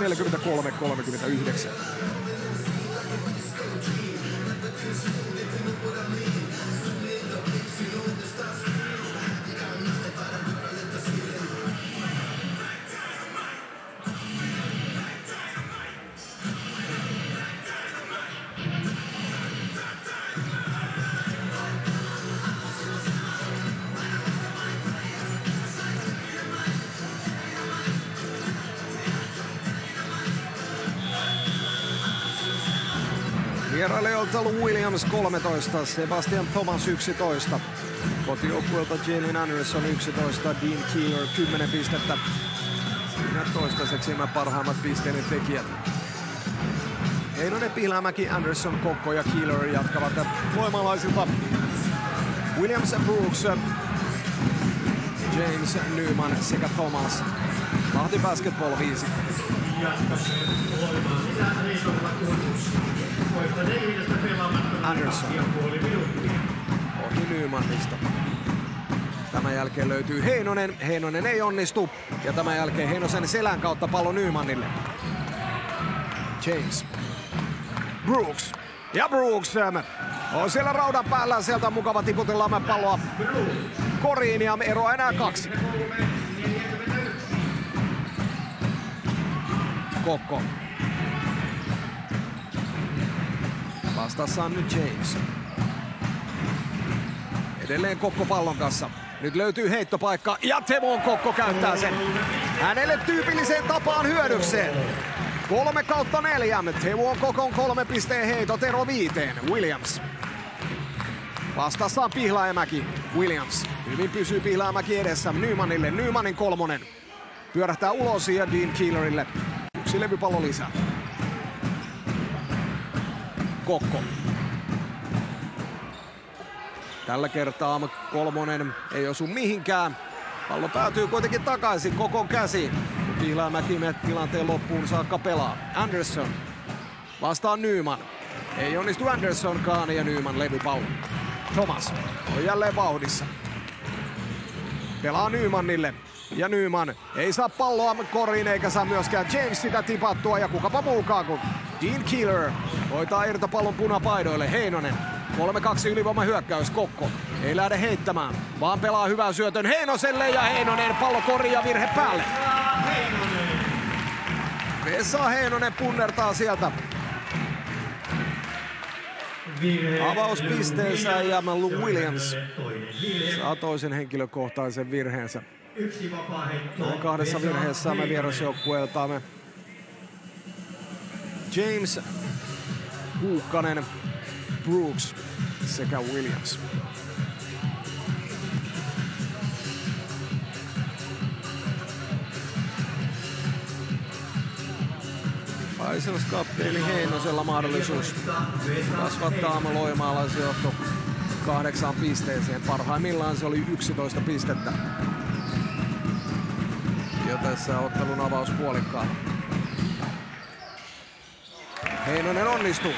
Vierailijoilta Lou Williams 13, Sebastian Thomas 11. Kotijoukkueelta Jalen Anderson 11, Dean Keeler 10 pistettä. Siinä toistaiseksi nämä parhaimmat pisteiden tekijät. Heinonen, Pihlajamäki, Anderson, Kokko ja Keeler jatkavat loimalaisilta. Williams, Brooks, James, Nyman sekä Thomas. Lahti Basketball 5. Anderson ohi Nymanista. Tämän jälkeen löytyy Heinonen. Heinonen ei onnistu. Ja tämän jälkeen Heinosen selän kautta pallo Nymanille. James. Brooks. Ja Brooks on siellä raudan päällä. Sieltä on mukava tiputella palloa koriin ja eroa enää 2. Kokko. Vastassa on nyt James. Edelleen Kokko pallon kanssa. Nyt löytyy heittopaikka ja Tevon Kokko käyttää sen. Hänelle tyypilliseen tapaan hyödykseen. 3/4. Tevon Kokon 3 pisteen heitot ero 5. Williams. Vastassa on Pihlajamäki. Williams. Hyvin pysyy Pihlajamäki edessä. Nymanille. Nymanin 3. Pyörähtää ulos ja Dean Keelerille. 1 levypallo lisää. Kokko. Tällä kertaa 3 ei osu mihinkään. Pallo päätyy kuitenkin takaisin Kokon käsiin. Pihlajamäki tilanteen loppuun saakka pelaa. Anderson. Vastaan Nyman. Ei onnistu Andersonkaan ja Nyman levypallo. Thomas on jälleen vauhdissa. Pelaa Nymanille. Ja Nyman ei saa palloa koriin eikä saa myöskään James sitä tipattua. Ja kukapa muukaan kuin Dean Keeler hoitaa irtopallon punapaidoille. Heinonen. 3-2 ylivoima hyökkäys. Kokko ei lähde heittämään, vaan pelaa hyvän syötön Heinoselle ja Heinonen pallo koriin ja virhe päälle. Vesa Heinonen punnertaa sieltä avauspisteensä ja Lou Williams saa toisen henkilökohtaisen virheensä. Näin 2 virheessä me vierasjoukkueeltaamme James, Kuukkanen, Brooks sekä Williams. Paiselskapteeni Heinosella mahdollisuus kasvattaa loimaalaisjohto 8 pisteeseen. Parhaimmillaan se oli 11 pistettä jo tässä ottelun avauspuolikkaalla. Heinonen onnistuu.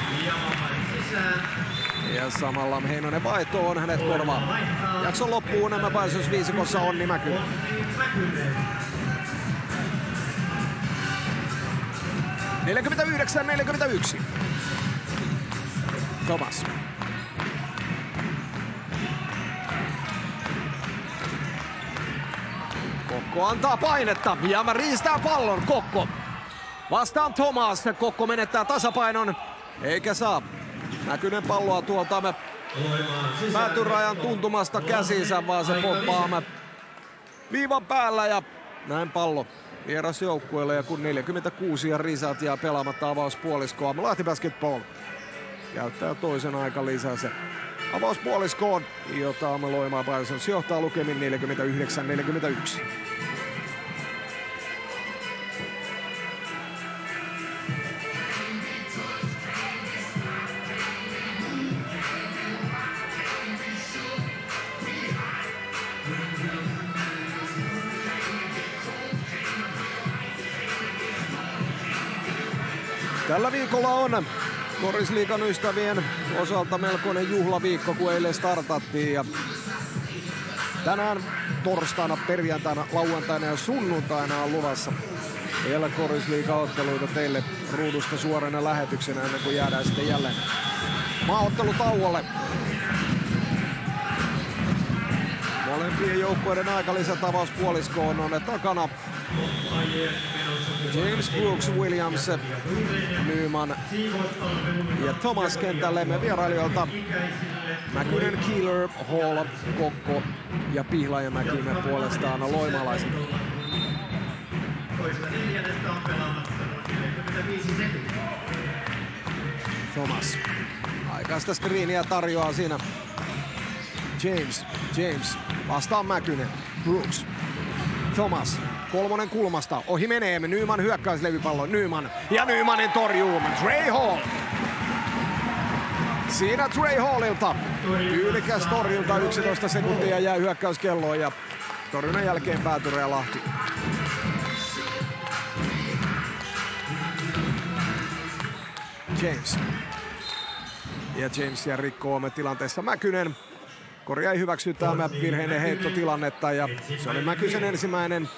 Ja samalla Heinonen vaihtoon hänet korvaa. Jakson loppuun nämä Paisells-viisikossa Onni Mäkynen. (49-41). Thomas. Kokko antaa painetta ja riistää pallon. Kokko vastaan Thomas. Kokko menettää tasapainon eikä saa Mäkynen palloa tuolta päätyrajan tuntumasta käsinsä, vaan se poppaa viivan päällä ja näin pallo vierasjoukkueelle. Ja kun 46 ja risat jää pelaamatta avauspuoliskoa, Lahti Basketball käyttää toisen aika lisää se avauspuoliskoon, jota Loimaa Paisells johtaa lukemin 49-41. Tällä viikolla on Korisliigan ystävien osalta melkoinen juhlaviikko, kun eilen startattiin. Ja tänään, torstaina, perjantaina, lauantaina ja sunnuntaina on luvassa vielä Korisliiga-otteluita teille ruudusta suorana lähetyksenä ennen kuin jäädään sitten jälleen maaottelutauolle. Molempien joukkueiden aikalisät avauspuoliskoon on takana. James, Brooks, Williams, Nyman ja Thomas kentälle. Me vierailijoilta Mäkynen, Keeler, Hall, Kokko ja Pihlajamäki me puolestaan loimalaiset. Thomas. Aikaista screeniä tarjoaa siinä. James. Vastaan Mäkynen. Brooks. Thomas. Kolmonen kulmasta. Ohi menee. Nyman hyökkäyslevypallo. Nyman. Ja Nymanin torjuu. Trey Hall. Siinä Trey Hallilta. Tyylikäs torjunta. 11 sekuntia jää hyökkäyskelloon. Ja torjunnan jälkeen päätyrä Lahti. James. Ja James ja rikkoo tilanteessa Mäkynen. Korja ei hyväksy tämä virheinen heittotilannetta ja se oli Mäkysen ensimmäinen.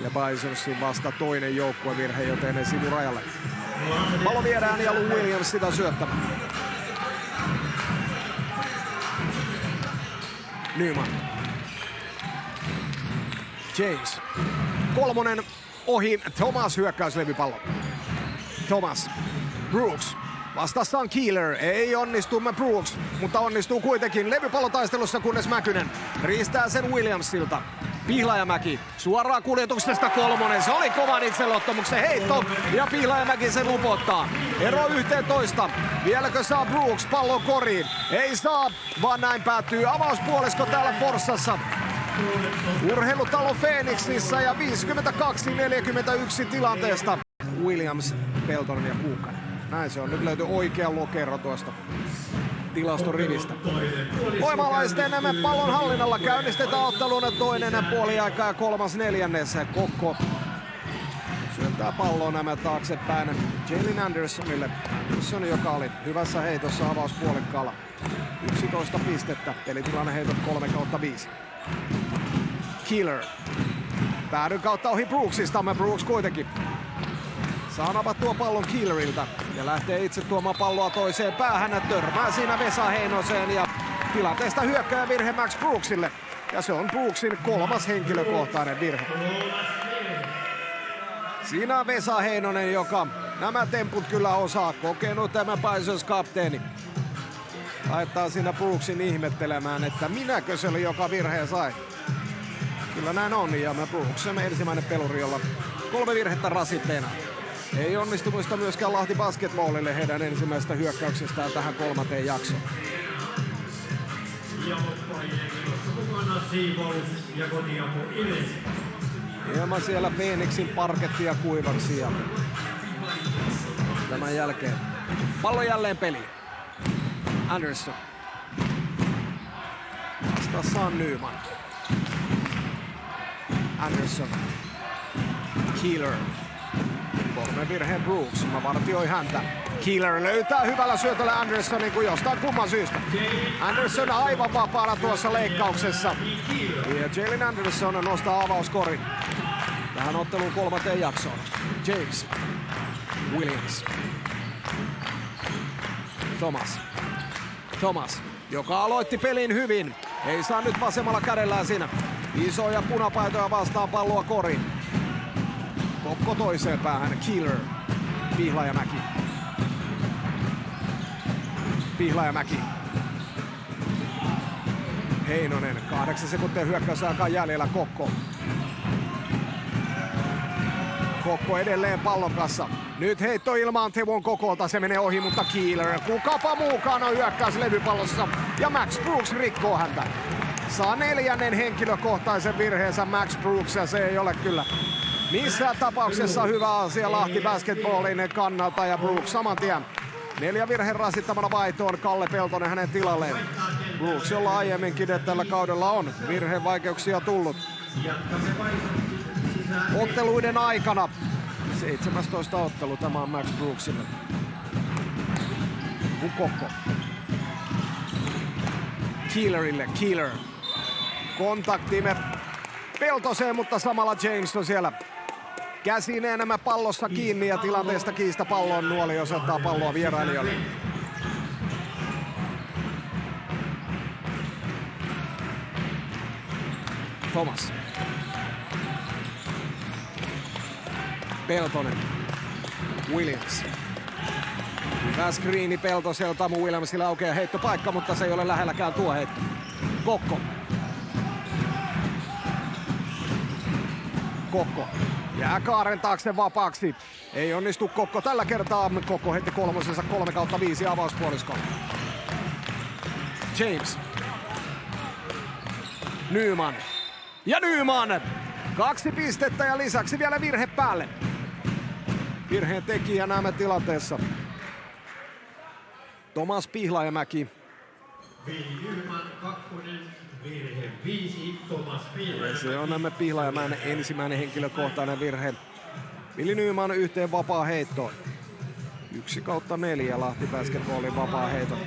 Ja Bisonsin vasta toinen joukkuevirhe, joten sivurajalle. Pallo viedään ja Lou Williams sitä syöttämään. Nyman. James. Kolmonen ohi. Thomas hyökkäyslevypallo. Thomas. Brooks. Vastassa on Keeler. Ei onnistu Brooks, mutta onnistuu kuitenkin levypallotaistelussa, kunnes Mäkynen riistää sen Williamsilta. Pihlajamäki suoraan kuljetuksesta kolmonen. Se oli kovan itseluottamuksen heitto ja Pihlajamäki sen upottaa. Ero 11. Vieläkö saa Brooks pallon koriin? Ei saa, vaan näin päättyy avauspuolisko täällä Forssassa. Urheilutalo Phoenixissa ja 52-41 tilanteesta. Williams, Peltonen ja Kuukkanen. Näin se on. Nyt löytyy oikea lokero tuosta tilastorivistä. Voimalaisten pallon hallinnalla käynnistetään ottelun toinen puoliaika ja kolmas neljännessä. Kokko syöttää pallon taaksepäin Jalen Andersonille. Anderson, joka oli hyvässä heitossa avauspuolikkaalla. 11 pistettä. Pelitilanne heitot 3/5. Keeler. Päädyn kautta ohi Brooksista. Brooks kuitenkin saa napattua pallon Keeleriltä ja lähtee itse tuomaan palloa toiseen päähän. Törmää siinä Vesa Heinoseen ja tilanteesta hyökkää virhe Max Brooksille. Ja se on Brooksin kolmas henkilökohtainen virhe. Siinä on Vesa Heinonen, joka nämä temput kyllä osaa. Kokenut tämä Bisons-kapteeni. Laittaa siinä Brooksin ihmettelemään, että minäkö se oli, joka virheen sai. Kyllä näin on, ja Brooks on ensimmäinen peluri, jolla 3 virhettä rasitteena. Ei onnistumista myöskään Lahti Basketballille heidän ensimmäisestä hyökkäyksestään tähän 3. jaksoon. Hieman siellä Phoenixin parkettia kuivaksi ja tämän jälkeen pallo jälleen peliin. Anderson. Vastassa on Nyman. Anderson. Keeler. 3 virheen Brooks. Mä vartioi häntä. Keeler löytää hyvällä syötöllä Andersonin kuin jostain kumman syystä. Anderson aivan vapaana tuossa leikkauksessa. Ja Jalen Anderson nostaa avauskorin tähän otteluun 3. jaksoon. James. Williams. Thomas, joka aloitti pelin hyvin. Ei saa nyt vasemmalla kädellään siinä isoja punapaitoja vastaan palloa koriin. Kokko toiseen päähän. Keeler. Pihlajamäki. Heinonen. 8 sekuntia hyökkäysaikaa jäljellä. Kokko edelleen pallon kanssa. Nyt heitto ilmaan Tevon Kokolta. Se menee ohi, mutta Keeler. Kukapa muukaan on hyökkäys levypallossa. Ja Max Brooks rikkoo häntä. Saa 4. henkilökohtaisen virheensä Max Brooks ja se ei ole kyllä missään tapauksessa hyvä asia Lahti Basketballin kannalta. Ja Brooks saman tien 4 virheen rasittamana vaihtoon Kalle Peltonen hänen tilalleen. Brooks, jolla aiemminkin tällä kaudella on virhevaikeuksia tullut otteluiden aikana. 17 ottelu tämä on Max Brooksille. Kokko. Keeler. Kontaktimme Peltoseen, mutta samalla James on siellä käsin enemmän pallossa kiinni ja tilanteesta kiistä pallon nuoli osoittaa palloa vierailijoille. Thomas. Peltonen. Williams. Hyvä screeni Peltoselta. Williamsilla aukeaa heittopaikka, mutta se ei ole lähelläkään tuo heitto. Kokko. Jää kaaren taakse vapaaksi. Ei onnistu Kokko tällä kertaa. Kokko heti kolmosensa 3/5 avauspuoliskolla. James. Nyman. Ja Nyman! 2 pistettä ja lisäksi vielä virhe päälle. Virheen tekijä näemme tilanteessa. Tomas Pihlajamäki. Vili Nyman, 2. virhe 5, Tomas Pihlajamäki. Se on näemme Pihlajamäen ensimmäinen henkilökohtainen virhe. Vili Nyman yhteen vapaa heittoon. 1/4 Lahti Basketballin vapaa heitot.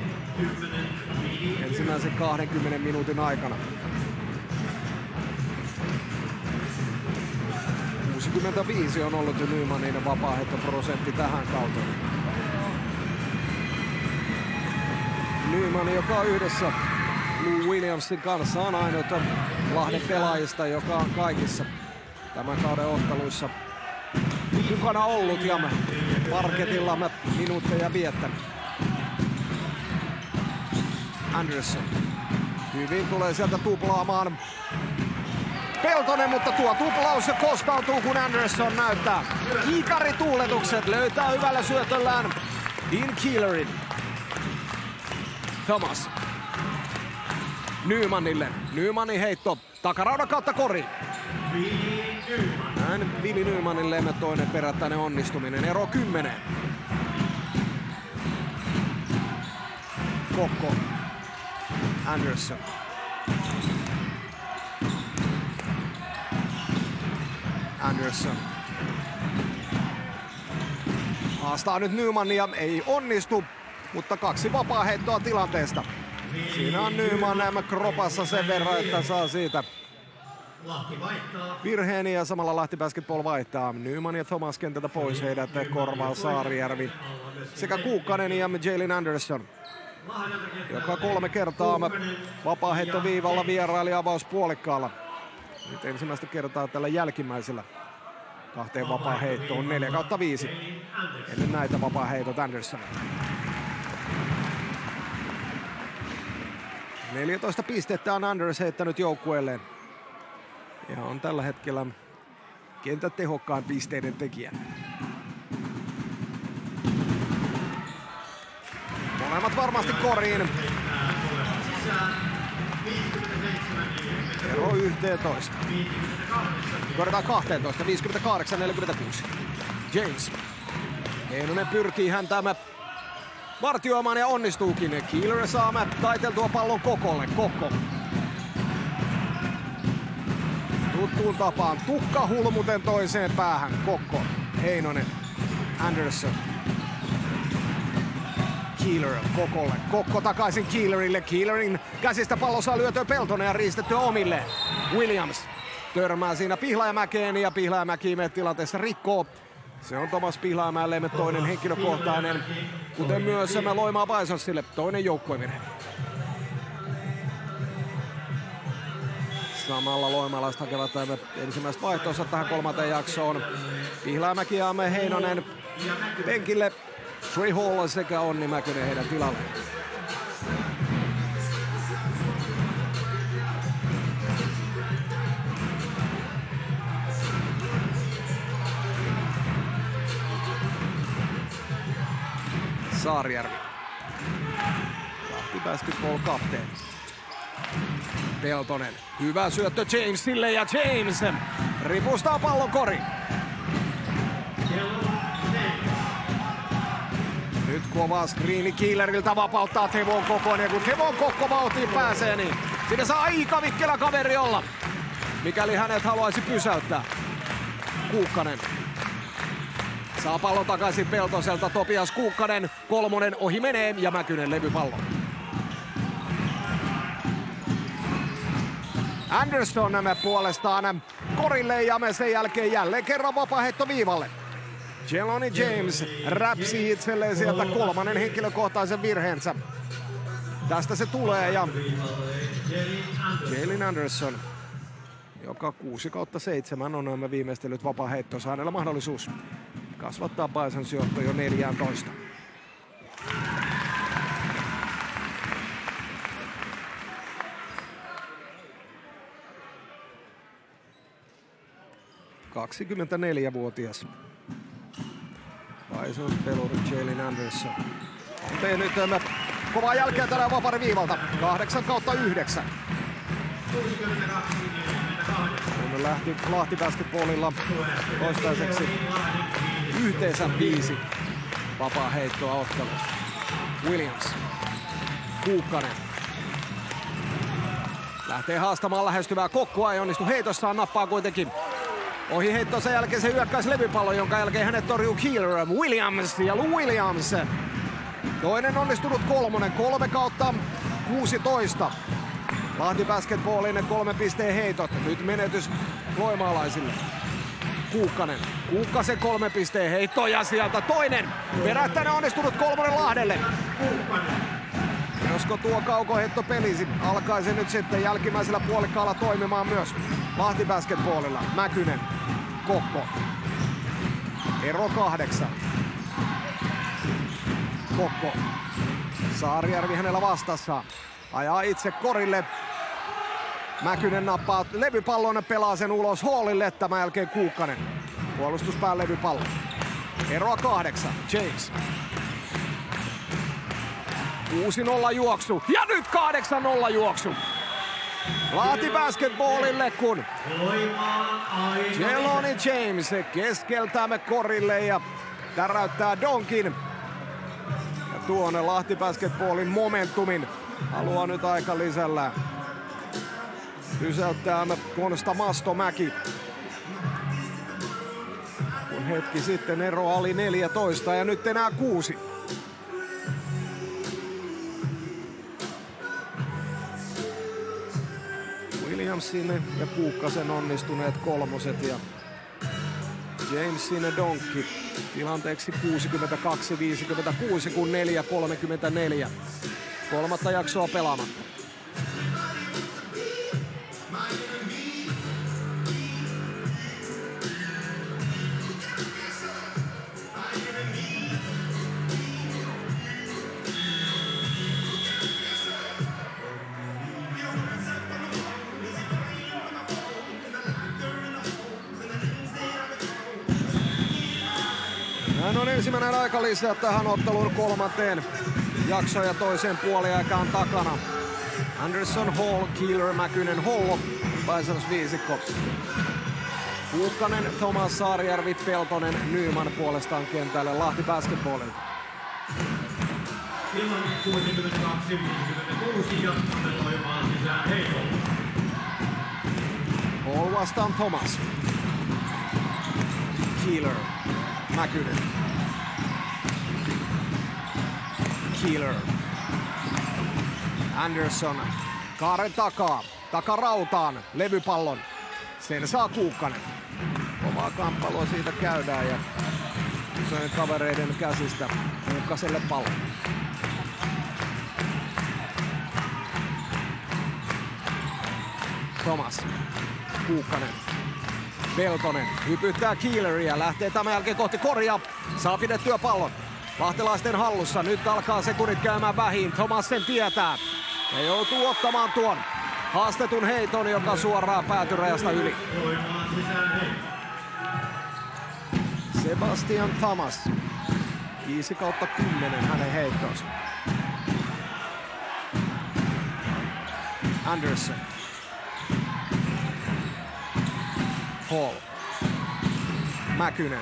Ensimmäisen 20 minuutin aikana. 65 on ollut Nymanin vapaaheittoprosentti tähän kauteen. Nyman, joka on yhdessä Lou Williamsin kanssa, on ainut Lahden pelaajista, joka on kaikissa tämän kauden otteluissa mukana ollut ja parketilla minuutteja viettänyt. Anderson. Hyvin tulee sieltä tuplaamaan Peltonen, mutta tuo tuplaus se kostautuu, kun Anderson näyttää kiikarituuletukset. Löytää hyvällä syötöllään Dean Keelerin. Thomas. Nymanille. Nymanin heitto takaraudan kautta koriin. Näin Vili Nymanille toinen perättäinen onnistuminen. Ero 10. Kokko. Anderson. Anderson. Haastaa nyt Nymania, ei onnistu, mutta 2 vapaa heittoa tilanteesta. Siinä on Nyman nämä kropassa sen verran, että saa siitä virheen ja samalla Lahti Basketball vaihtaa. Nyman ja Thomas kentältä pois, heidät korvaa Saarijärvi sekä Kuukkanen ja Jalen Anderson, joka 3 kertaa vapaaheittoviivalla vieraili avauspuolikkaalla. Nyt ensimmäistä kertaa tällä jälkimmäisellä 2 vapaaheittoon 4/5. Ennen näitä vapaaheitot Anderson. 14 pistettä on Anders heittänyt joukkueelleen. Ja on tällä hetkellä kentän tehokkaan pisteiden tekijä. Molemmat varmasti koriin. Ero 11. Korjataan 12, 58-46. James. Heinonen pyrkii häntä vartioimaan ja onnistuukin. Keeler saa taiteltua pallon Kokolle. Kokko. Tuttuun tapaan tukka hulmuten toiseen päähän. Kokko. Heinonen. Anderson. Keeler Kokolle. Kokko takaisin Keelerille. Keelerin käsistä pallo saa lyötyä Peltonen ja riistettyä omille. Williams törmää siinä Pihlajamäkeen ja Pihlajamäki tilanteessa rikkoo. Se on Tomas Pihlajamäelle toinen henkilökohtainen, kuten myös Loimaa Bisonsille toinen joukkuevirhe. Samalla loimalaiset hakevat ensimmäistä vaihtoonsa tähän 3. jaksoon. Pihlajamäki ja Heinonen penkille. Trey Hall sekä Onni Mäkönen heidän tilalle. Saarijärvi. Lahti Basketball kapteeni. Peltonen. Hyvä syöttö Jamesille ja James ripustaa pallon koriin. Nyt kova screeni Keeleriltä vapauttaa Tevon Kokon, ja kun Tevon Kokko vauhtiin pääsee, niin siinä saa aika vikkelä kaveri olla, mikäli hänet haluaisi pysäyttää. Kuukkanen. Saa pallon takaisin Peltoselta, Topias Kuukkanen, 3 ohi menee ja Mäkynen levypallo. Anderson puolestaan korille ja sen jälkeen jälleen kerran vapaaheitto viivalle. Jeloni James räpsii itselleen sieltä 3. henkilökohtaisen virheensä. Tästä se tulee ja Jalen Anderson, joka 6/7 on viimeistellyt vapaaheittonsa. Hänellä mahdollisuus kasvattaa Bisons johto jo 14. 24-vuotias. Bisons-peluri Jalen Anderson on tehnyt kovaa jälkeä tällä vapariviivalta. 8/9. On lähti Lahti Basketballilla toistaiseksi yhteensä 5 vapaa heittoa ottelussa. Williams. Kuukkanen. Lähtee haastamaan lähestyvää Kokkoa, ei onnistu heitossaan, nappaa kuitenkin ohi heitto, sen jälkeen se hyökkäisi levypallon, jonka jälkeen hänet torjuu Keeler, Williams ja Lou Williams. Toinen onnistunut kolmonen, 3/16. Lahti Basketballin 3 pisteen heitot, nyt menetys loimaalaisille. Kuukkanen, Kuukkasen 3 pisteen heitto ja sieltä toinen. Perättäinen onnistunut kolmonen Lahdelle. Josko tuo kaukoheitto pelisi, alkaisi nyt sitten jälkimmäisellä puolikkaalla toimimaan myös Lahti Basketballilla. Mäkynen, Kokko. Ero 8. Kokko. Saarijärvi hänellä vastassa. Ajaa itse korille. Mäkynen nappaa levypallon, pelaa sen ulos Hallille. Tämän jälkeen Kuukkanen. Puolustuspään levypallo. Eroa 8. James. 6-0 juoksu. Ja nyt 8-0 juoksu. Lahti Basketballille, kun Jeloni James keskeltäämme korille ja täräyttää donkin. Ja tuonne Lahti Basketballin momentumin haluaa nyt aika lisällä. Pysäyttäämme Konsta Mastomäki. Kun hetki sitten ero oli 14 ja nyt enää 6. Williamsin ja Kuukkasen onnistuneet kolmoset ja Jamesin donkki tilanteeksi 62-56 kun 4:34. Kolmatta jaksoa pelaamatta. Hän on ensimmäinen aikalisä tähän ottelun kolmanteen jaksoon ja toiseen puoliaikaan takana. Anderson, Hall, Keeler, Mäkynen, Hollo, Bisons viisikko. Kuukkanen, Thomas, Saarijärvi, Peltonen, Nyman puolestaan kentälle Lahti Basketballilta. Tilanne 62-56 ja Loimaan sisään heitolla. Hall vastaan Thomas. Keeler, Mäkynen. Keeler. Anderson. Kaaren takaa. Takarautaan. Levypallon. Sen saa Kuukkanen. Omaa kamppailua siitä käydään ja sen kavereiden käsistä Kuukkaselle pallo. Thomas. Kuukkanen. Peltonen hypyttää Keeleria, lähtee tämän jälkeen kohti koria, saa pidettyä pallon. Lahtelaisten hallussa, nyt alkaa sekunnit käymään vähin, Thomas sen tietää. Ja joutuu ottamaan tuon haastetun heiton, joka suoraan päätyrajasta yli. Sebastian Thomas, 5/10 hänen heittonsa. Anderson. Hall. Mäkynen.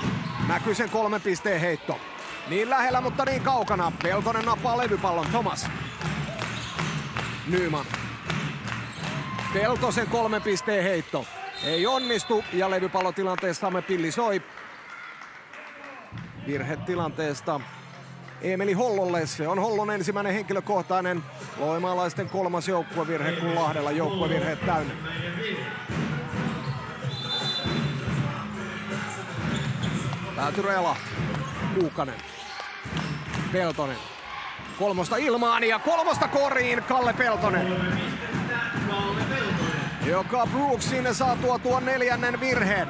Mäkysen 3 pisteen heitto. Niin lähellä, mutta niin kaukana. Peltonen nappaa levypallon. Thomas. Nyman. Peltosen 3 pisteen heitto. Ei onnistu ja levypallotilanteessamme pilli soi. Virhetilanteesta Eemeli Hollolle. Se on Hollon ensimmäinen henkilökohtainen loimaalaisten 3. joukkuevirhe, kun Lahdella joukkuevirheet täynnä. Päätyrä Lahti. Kuukkanen. Peltonen. 3 ilmaan ja 3 koriin Kalle Peltonen. Joka Brooksin saa tuon 4. virheen.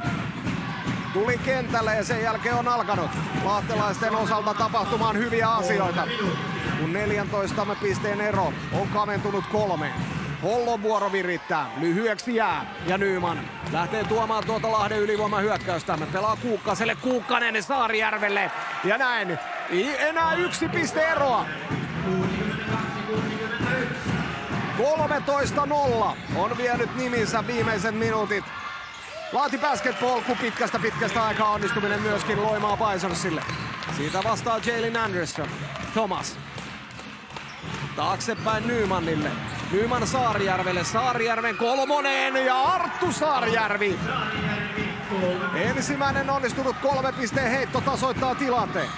Tuli kentälle ja sen jälkeen on alkanut lahtelaisten osalta tapahtumaan hyviä asioita. Kun 14 pisteen ero on kaventunut 3. Hollon vuoro virittää. Lyhyeksi jää. Ja Nyman lähtee tuomaan tuota Lahden ylivoimahyökkäystä. Me pelaa Kuukkaselle. Kuukkanen Saarijärvelle. Ja näin. Enää 1 piste eroa. 13-0 on vienyt niminsä viimeiset minuutit. Lahti Basketball, kun pitkästä aikaa onnistuminen myöskin Loimaa Bisonsille. Siitä vastaa Jalen Anderson. Thomas. Taaksepäin Nymanille. Nyman Saarijärvelle. Saarijärven kolmonen ja Arttu Saarijärvi. Ensimmäinen onnistunut 3 pisteen heitto tasoittaa tilanteen.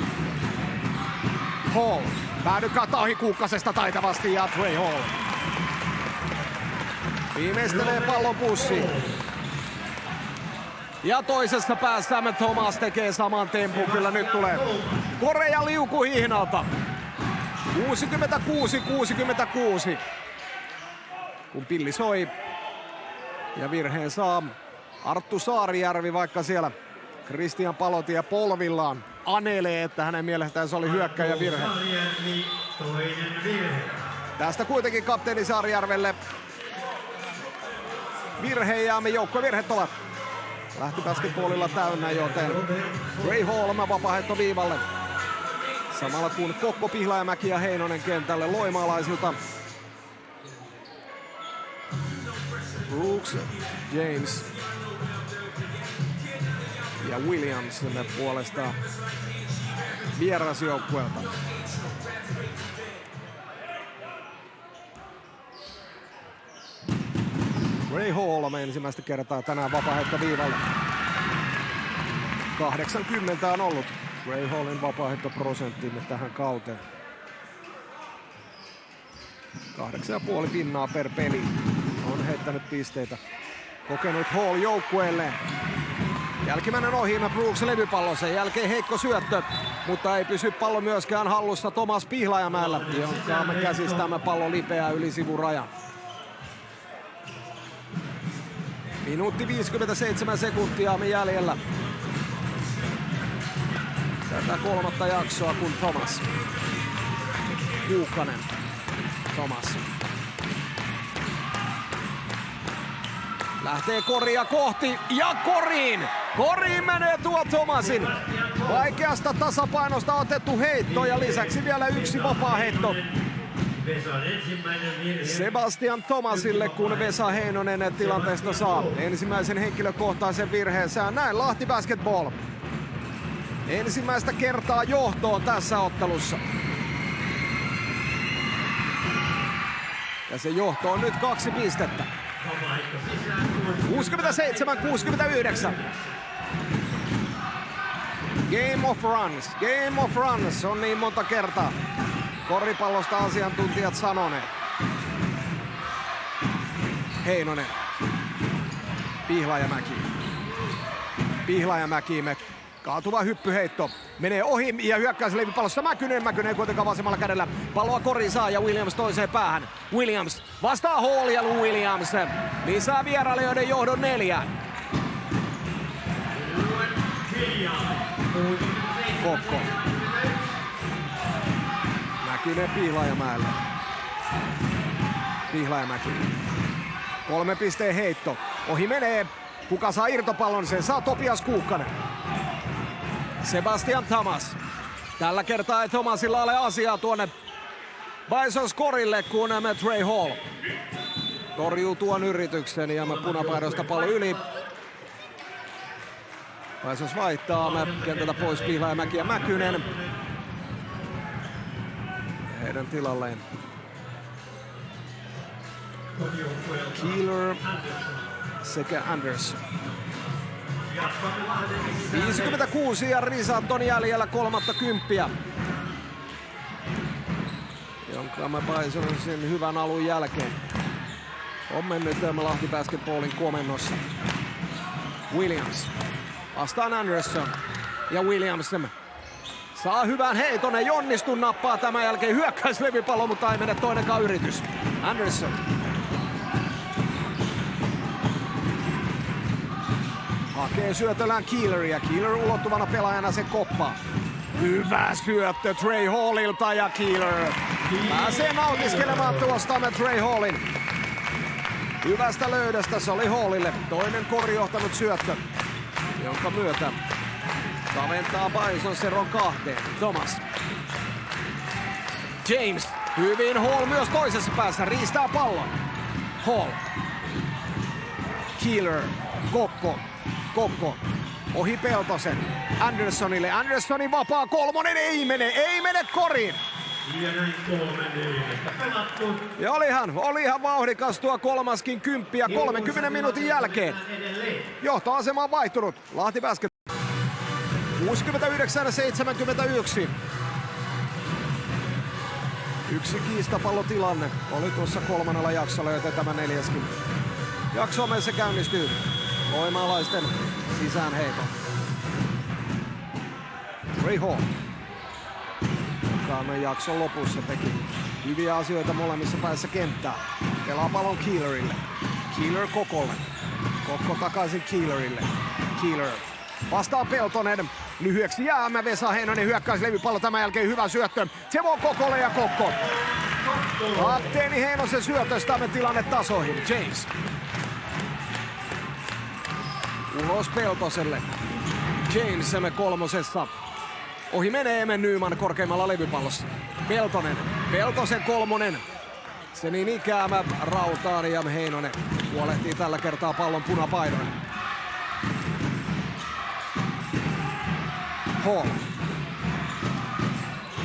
Hall. Päädykää ohi Kuukkasesta taitavasti ja Trey Hall. Viimeistelee pallon pussiin. Ja toisessa päässä Thomas tekee saman tempun. Kyllä nyt tulee korea liuku hihnalta. 66-66. Kun pilli soi. Ja virheen saa Arttu Saarijärvi, vaikka siellä Kristian Palotie polvillaan anelee, että hänen mielestään se oli hyökkäjän virhe. Tästä kuitenkin kapteeni Saarijärvelle virhe ja me joukkuevirheet ovat Lahti Basketballilla täynnä, joten Trey Hall vapaaheitto viivalle. Samalla kun Kokko, Pihlajamäki ja Heinonen kentälle loimaalaisilta. Brooks, James ja Williams puolestaan vierasjoukkueelta. Trey Hall ensimmäistä kertaa tänään vapaaheitto viivalle. 80 on ollut Trey Hallin vapaaheittoprosenttimme tähän kauteen. 8,5 pinnaa per peli on heittänyt pisteitä. Kokenut Hall joukkueelle. Jälkimmäinen ohi Brooks levypallo, sen jälkeen heikko syöttö, mutta ei pysy pallo myöskään hallussa Thomas Pihlajamäellä, jonka käsistämme pallo lipeää yli sivurajan. Minuutti 57 sekuntia jäljellä. Tätä kolmatta jaksoa kun Thomas. Kuukkanen. Thomas. Lähtee koria kohti ja koriin! Koriin menee tuo Thomasin. Vaikeasta tasapainosta otettu heitto ja lisäksi vielä 1 vapaaheitto. Sebastian Thomasille, kun Vesa Heinonen tilanteesta saa ensimmäisen henkilökohtaisen virheensä. Näin Lahti Basketball. Ensimmäistä kertaa johtoon tässä ottelussa. Ja se johto on nyt 2 pistettä. 67-69. Game of runs. Game of runs on niin monta kertaa koripallosta asiantuntijat sanoneet. Heinonen. Pihlajamäki. Pihlajamäki. Kaatuva hyppyheitto. Menee ohi ja hyökkäyslevypallossa Mäkynen kuitenkaan vasemmalla kädellä. Palloa kori saa ja Williams toiseen päähän. Williams vastaa Hall ja Lou Williams. Lisää vierailijoiden johdon 4. Kokko. Mäkynen Pihlajamäelle. Pihlajamäki. 3 pisteen heitto. Ohi menee. Kuka saa irtopallon? Sen saa Topias Kuukkanen. Sebastian Thomas. Tällä kertaa ei Thomasilla ole asiaa tuonne Bisons korille, kun Trey Hall torjuu tuon yrityksen ja punapaidosta pallo yli. Bisons vaihtaa kentältä pois Pihlajamäki ja Mäkynen. Heidän tilalleen Keeler sekä Anderson. 56 ja Risat on jäljellä 30. Jonka Bisonsin hyvän alun jälkeen on mennyt Lahti Basketballin komennossa. Williams vastaan Anderson ja Williams saa hyvän heiton, ei onnistu, nappaa tämän jälkeen hyökkäyslevypallo, mutta ei mene toinenkaan yritys. Anderson. Hakee syötöllään Keeleria. Keeler ulottuvana pelaajana se koppaa. Hyvä syöttö Trey Hallilta ja Keeler pääsee nautiskelemaan tuosta Trey Hallin hyvästä löydöstä. Se oli Hallille toinen korijohtanut syöttö, jonka myötä kaventaa Bisons eron 2. Thomas. James. Hyvin Hall myös toisessa päässä. Riistää pallon. Hall. Keeler. Kokko. Ohi Peltosen. Anderssonille. Anderssonin vapaa kolmonen. Ei mene koriin. Ja näin 3-4 pelattu. Ja olihan vauhdikas tuo kolmaskin kymppiä 30 minuutin jälkeen. Johtoasema on vaihtunut. Lahti Basket 69-71. Yksi kiistapallotilanne oli tuossa 3. jaksolla, joten tämä 4. jakso meissä käynnistyy loimaalaisten sisäänheito. Ray Hall, joka jakson lopussa teki hyviä asioita molemmissa päässä kenttää. Pelaa pallon Keelerille. Keeler Kokolle. Kokko takaisin Keelerille. Keeler vastaa Peltonen. Lyhyeksi jäämä Vesa Heinonen hyökkäyslevypallo tämän jälkeen hyvä syöttö. Se voi Kokolle ja Kokko. Kapteeni Heinosen syötöstä me tilanne tasoihin. James. Ulos Peltoselle. James me kolmosessa. Ohi menee Emen Nyman korkeimmalla levypallossa. Peltosen kolmonen. Se niin ikäämä rautaan ja Heinonen huolehtii tällä kertaa pallon punapaidoille. Hall.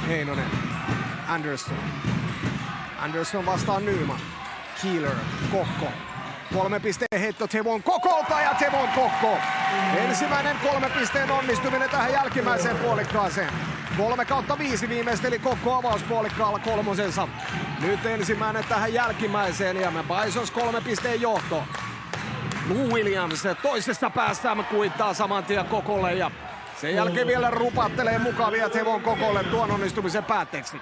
Heinonen. Andersson vastaa Nyman. Keeler. Kokko. 3 pisteen heitto Tevon Kokolta ja Tevon Kokko. Ensimmäinen 3 pisteen onnistuminen tähän jälkimmäiseen puolikkaaseen. 3/5 viimeisteli Kokko avauspuolikkaalla kolmosensa. Nyt ensimmäinen tähän jälkimmäiseen ja me Bisons 3 pisteen johto. Lou Williams toisesta päästään kuittaa saman tien Kokolle ja sen jälkeen vielä rupattelee mukavia Tevon Kokolle tuon onnistumisen päätteeksi.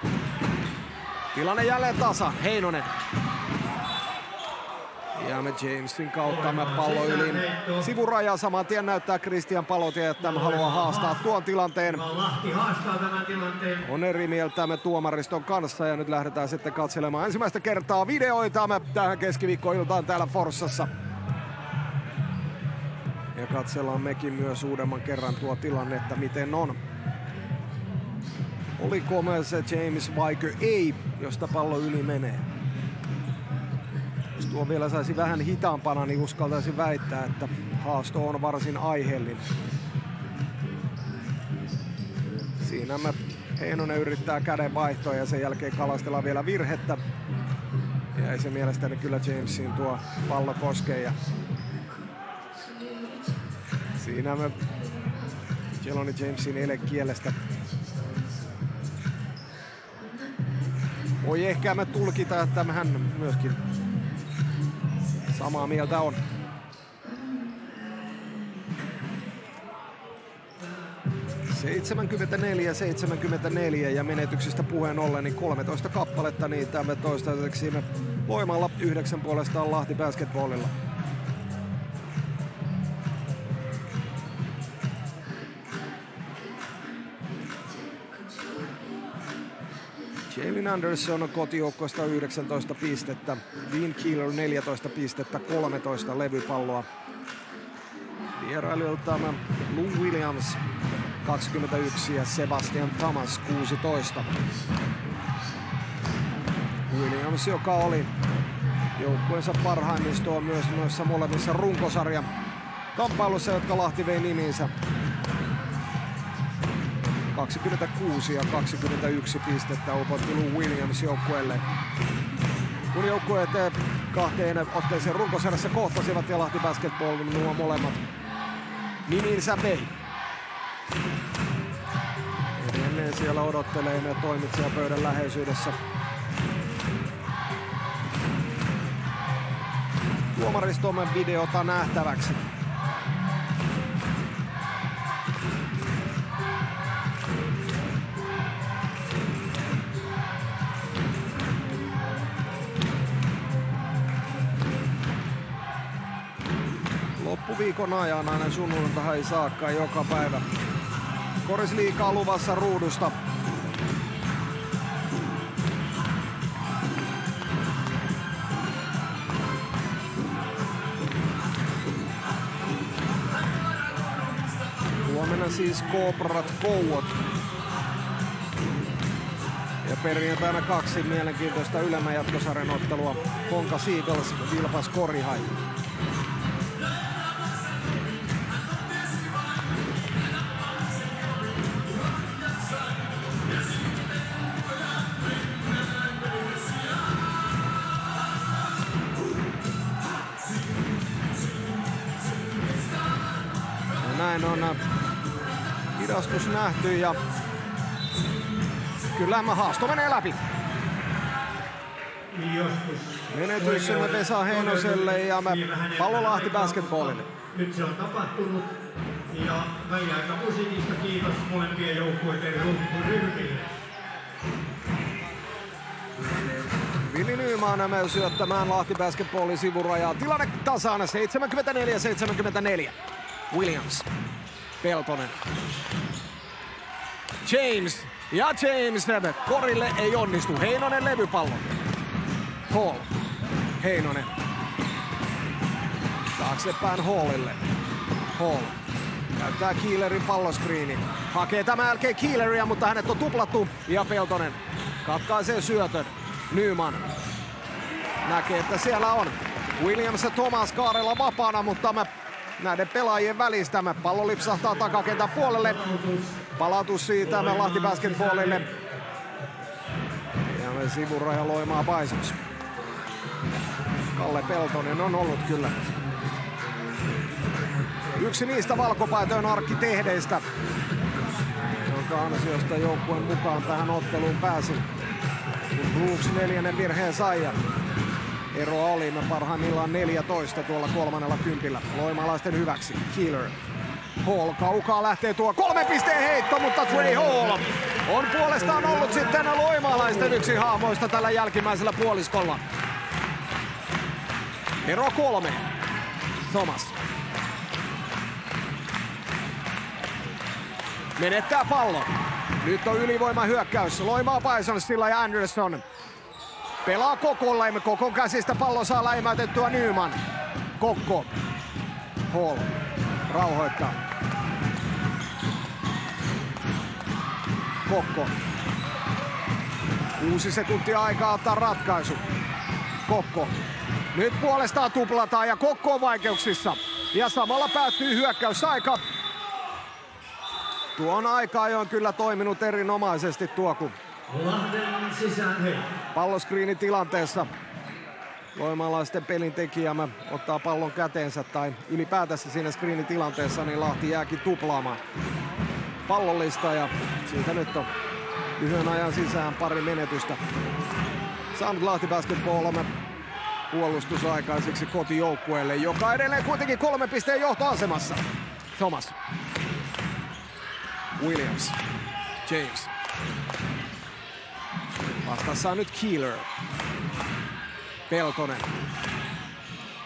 Tilanne jälleen tasa. Heinonen. Ja me Jamesin kautta me pallo yli sivuraja saman tien näyttää Christian Palotie, että haluaa haastaa tuon tilanteen. Lahti haastaa tämän tilanteen. On eri mieltä me tuomariston kanssa ja nyt lähdetään sitten katselemaan ensimmäistä kertaa videoita me tähän keskiviikkoiltaan täällä Forssassa. Ja katsellaan mekin myös uudemman kerran tuo tilanne, että miten on. Oliko se James vaiko ei, josta pallo yli menee? Jos tuo vielä saisi vähän hitaampana, niin uskaltaisin väittää, että haasto on varsin aiheellinen. Siinä me Heinonen yrittää kädenvaihtoa ja sen jälkeen kalastellaan vielä virhettä. Ja ei se mielestäni kyllä Jamesin tuo pallo koskee. Ja siinä me Jeloni Jamesin elekielestä voi ehkä me tulkita, että hän myöskin samaa mieltä on. – 74 ja menetyksistä puheen ollen niin 13 kappaletta niitä me toistaiseksi me Loimaalla 9 puolestaan Lahti Basketballilla. Jalen Anderson kotijoukkoista 19 pistettä, Dean Keeler 14 pistettä, 13 levypalloa. Vierailijoilta Lou Williams 21 ja Sebastian Thomas 16. Williams, joka oli joukkueensa parhaimmistoa myös noissa molemmissa runkosarjan kamppailussa, jotka Lahti vei nimiinsä. 26 ja 21 pistettä upotti Lou Williams joukkueelle. Kun joukkueet 2 otteeseen runkosarjassa kohtasivat ja Lahti Basketball nuo molemmat nimiinsä vei. Edelleen siellä odottelee ne toimitsijapöydän läheisyydessä tuomaristomme videota nähtäväksi. Loppuviikon ajan aina sunnuntai saakka joka päivä. Korisliigaa luvassa ruudusta. siis Cobrat Kouot. Ja perjantaina 2 mielenkiintoista ylemmän jatkosarjan ottelua. Honka Seagulls, Vilpas Korihai. Näin on hidastus nähty ja kyllä haasto menee läpi. Menetyksemme Vesa Heinoselle ja Pallolahti basketballille. Nyt se on tapahtunut ja väliaika musiikista kiitos molempien joukkueiden ryhmille. Vili Nyman syöttämään Lahti basketballin sivurajaa. Tilanne tasana 74-74. Williams. Peltonen. James. Ja James korille ei onnistu. Heinonen levypallo. Hall. Heinonen. Taaksepäin Hallille. Hall. Käyttää Keelerin palloskriinin. Hakee tämän jälkeen Keeleria, mutta hänet on tuplattu. Ja Peltonen katkaisee syötön. Nyman. Näkee, että siellä on Williams ja Thomas Kaarella vapaana, mutta näiden pelaajien välistä pallo lipsahtaa takakentän puolelle. Palautus siitä Lahti basketballille. Ja sivuraja Loimaa Bisons. Kalle Peltonen on ollut kyllä yksi niistä valkopaitojen arkkitehdeistä, jonka ansiosta joukkueen mukaan tähän otteluun pääsi. Kun Brooks 4. virheen sai ja eroa oli parhaimmillaan 14 tuolla 30. Loimalaisten hyväksi. Keeler. Hall kaukaa lähtee tuo 3 pisteen heitto, mutta Trey Hall on puolestaan ollut sitten loimalaisten yksi hahmoista tällä jälkimmäisellä puoliskolla. Ero 3. Thomas. Menettää pallon. Nyt on ylivoima hyökkäys. Loimaa Bisonsilla ja Anderson. Pelaa Kokolle. Kokon käsistä pallo saa läimäytettyä Nyman. Kokko. Hall. Rauhoittaa. Kokko. 6 sekuntia aikaa ottaa ratkaisu. Kokko. Nyt puolestaan tuplataan ja Kokko on vaikeuksissa. Ja samalla päättyy hyökkäysaika. Tuon aika on kyllä toiminut erinomaisesti tuo, kun palloskriini tilanteessa loimalaisten pelintekijämme ottaa pallon käteensä tai ylipäätänsä siinä skriinitilanteessa, niin Lahti jääkin tuplaamaan pallollista ja siitä nyt on lyhyen ajan sisään pari menetystä. Saanut Lahti basketball puolustusaikaiseksi kotijoukkueelle, joka edelleen kuitenkin 3 pisteen johtoasemassa. Thomas. Williams. James. Vastassa on nyt Keeler. Peltonen.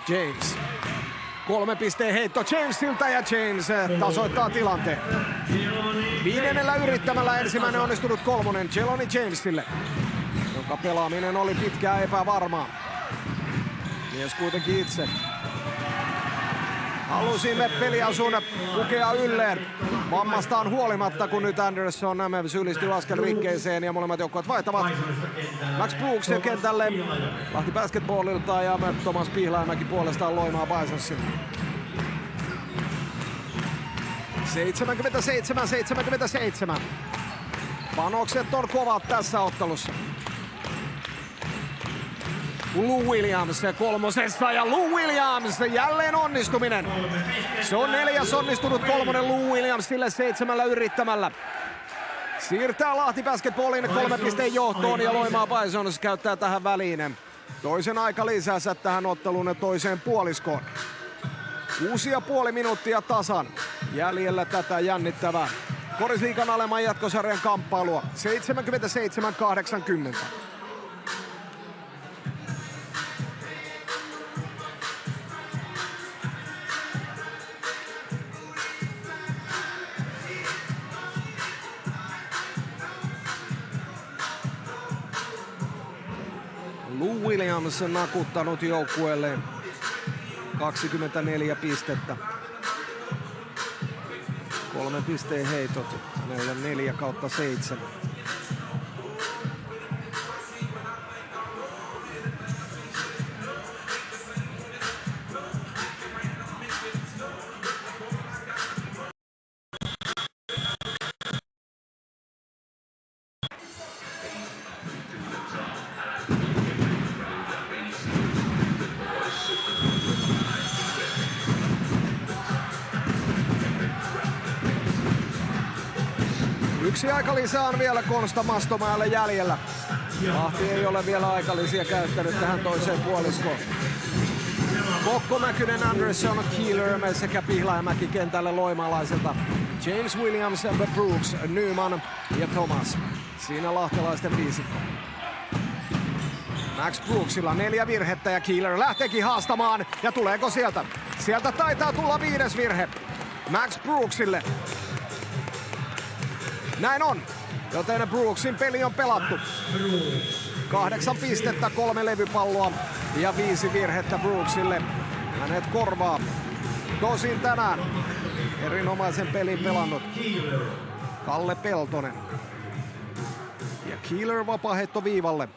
James. 3 pisteen heitto Jamesilta ja James tasoittaa tilanteen. 5. yrittämällä ensimmäinen onnistunut 3. Jeloni Jamesille, jonka pelaaminen oli pitkään epävarmaa. Mies kuitenkin itse halusimme peliasun pukea ylleen vammastaan huolimatta, kun nyt Anderson syyllistyy askelrikkeeseen ja molemmat joukkueet vaihtavat. Max Brooks kentälle Lahti basketballilta ja Thomas Pihlajamäki puolestaan Loimaa Bisonsin. 77-77. Panokset on kovat tässä ottelussa. Lou Williams 3. ja Lou Williams jälleen onnistuminen. Se on 4. onnistunut 3. Lou Williamsille 7 yrittämällä. Siirtää Lahti basketballin 3 pisteen johtoon ja Loimaa Bisons käyttää tähän väliin toisen aika lisänsä tähän otteluun toiseen puoliskoon. 6,5 minuuttia tasan jäljellä tätä jännittävää Korisliigan alemman jatkosarjan kamppailua. 77-80. Lou Williams on nakuttanut joukkueelleen 24 pistettä. 3 pisteen heitot. Hänellä 4/7. Yksi aikalisä on vielä Konsta Mastomäelle jäljellä. Lahti ei ole vielä aikalisia käyttänyt tähän toiseen puoliskoon. Kokko, Mäkynen, Anderson, Keeler sekä Pihlajamäki kentälle loimalaiselta. James Williams, Brooks, Nyman ja Thomas. Siinä lahtelaisten viisikko. Max Brooksilla 4 virhettä ja Keeler lähteekin haastamaan. Ja tuleeko sieltä? Sieltä taitaa tulla 5. virhe. Max Brooksille. Näin on, joten Brooksin peli on pelattu. 8 pistettä, 3 levypalloa ja 5 virhettä Brooksille. Hänet korvaa tosin tänään erinomaisen pelin pelannut Kalle Peltonen. Ja Keeler vapaaheitto viivalle.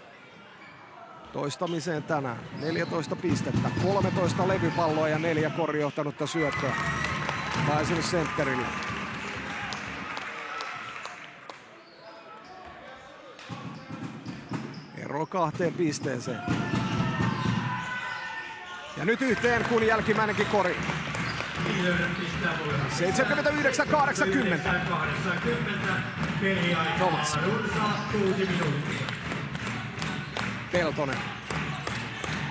Toistamiseen tänään 14 pistettä, 13 levypalloa ja 4 korjohtanutta syöttöä. Päässyt sentterille. Ero 2 pisteeseen. Ja nyt yhteen, kun jälkimmäinenkin kori. 79-80. Thomas. Peltonen.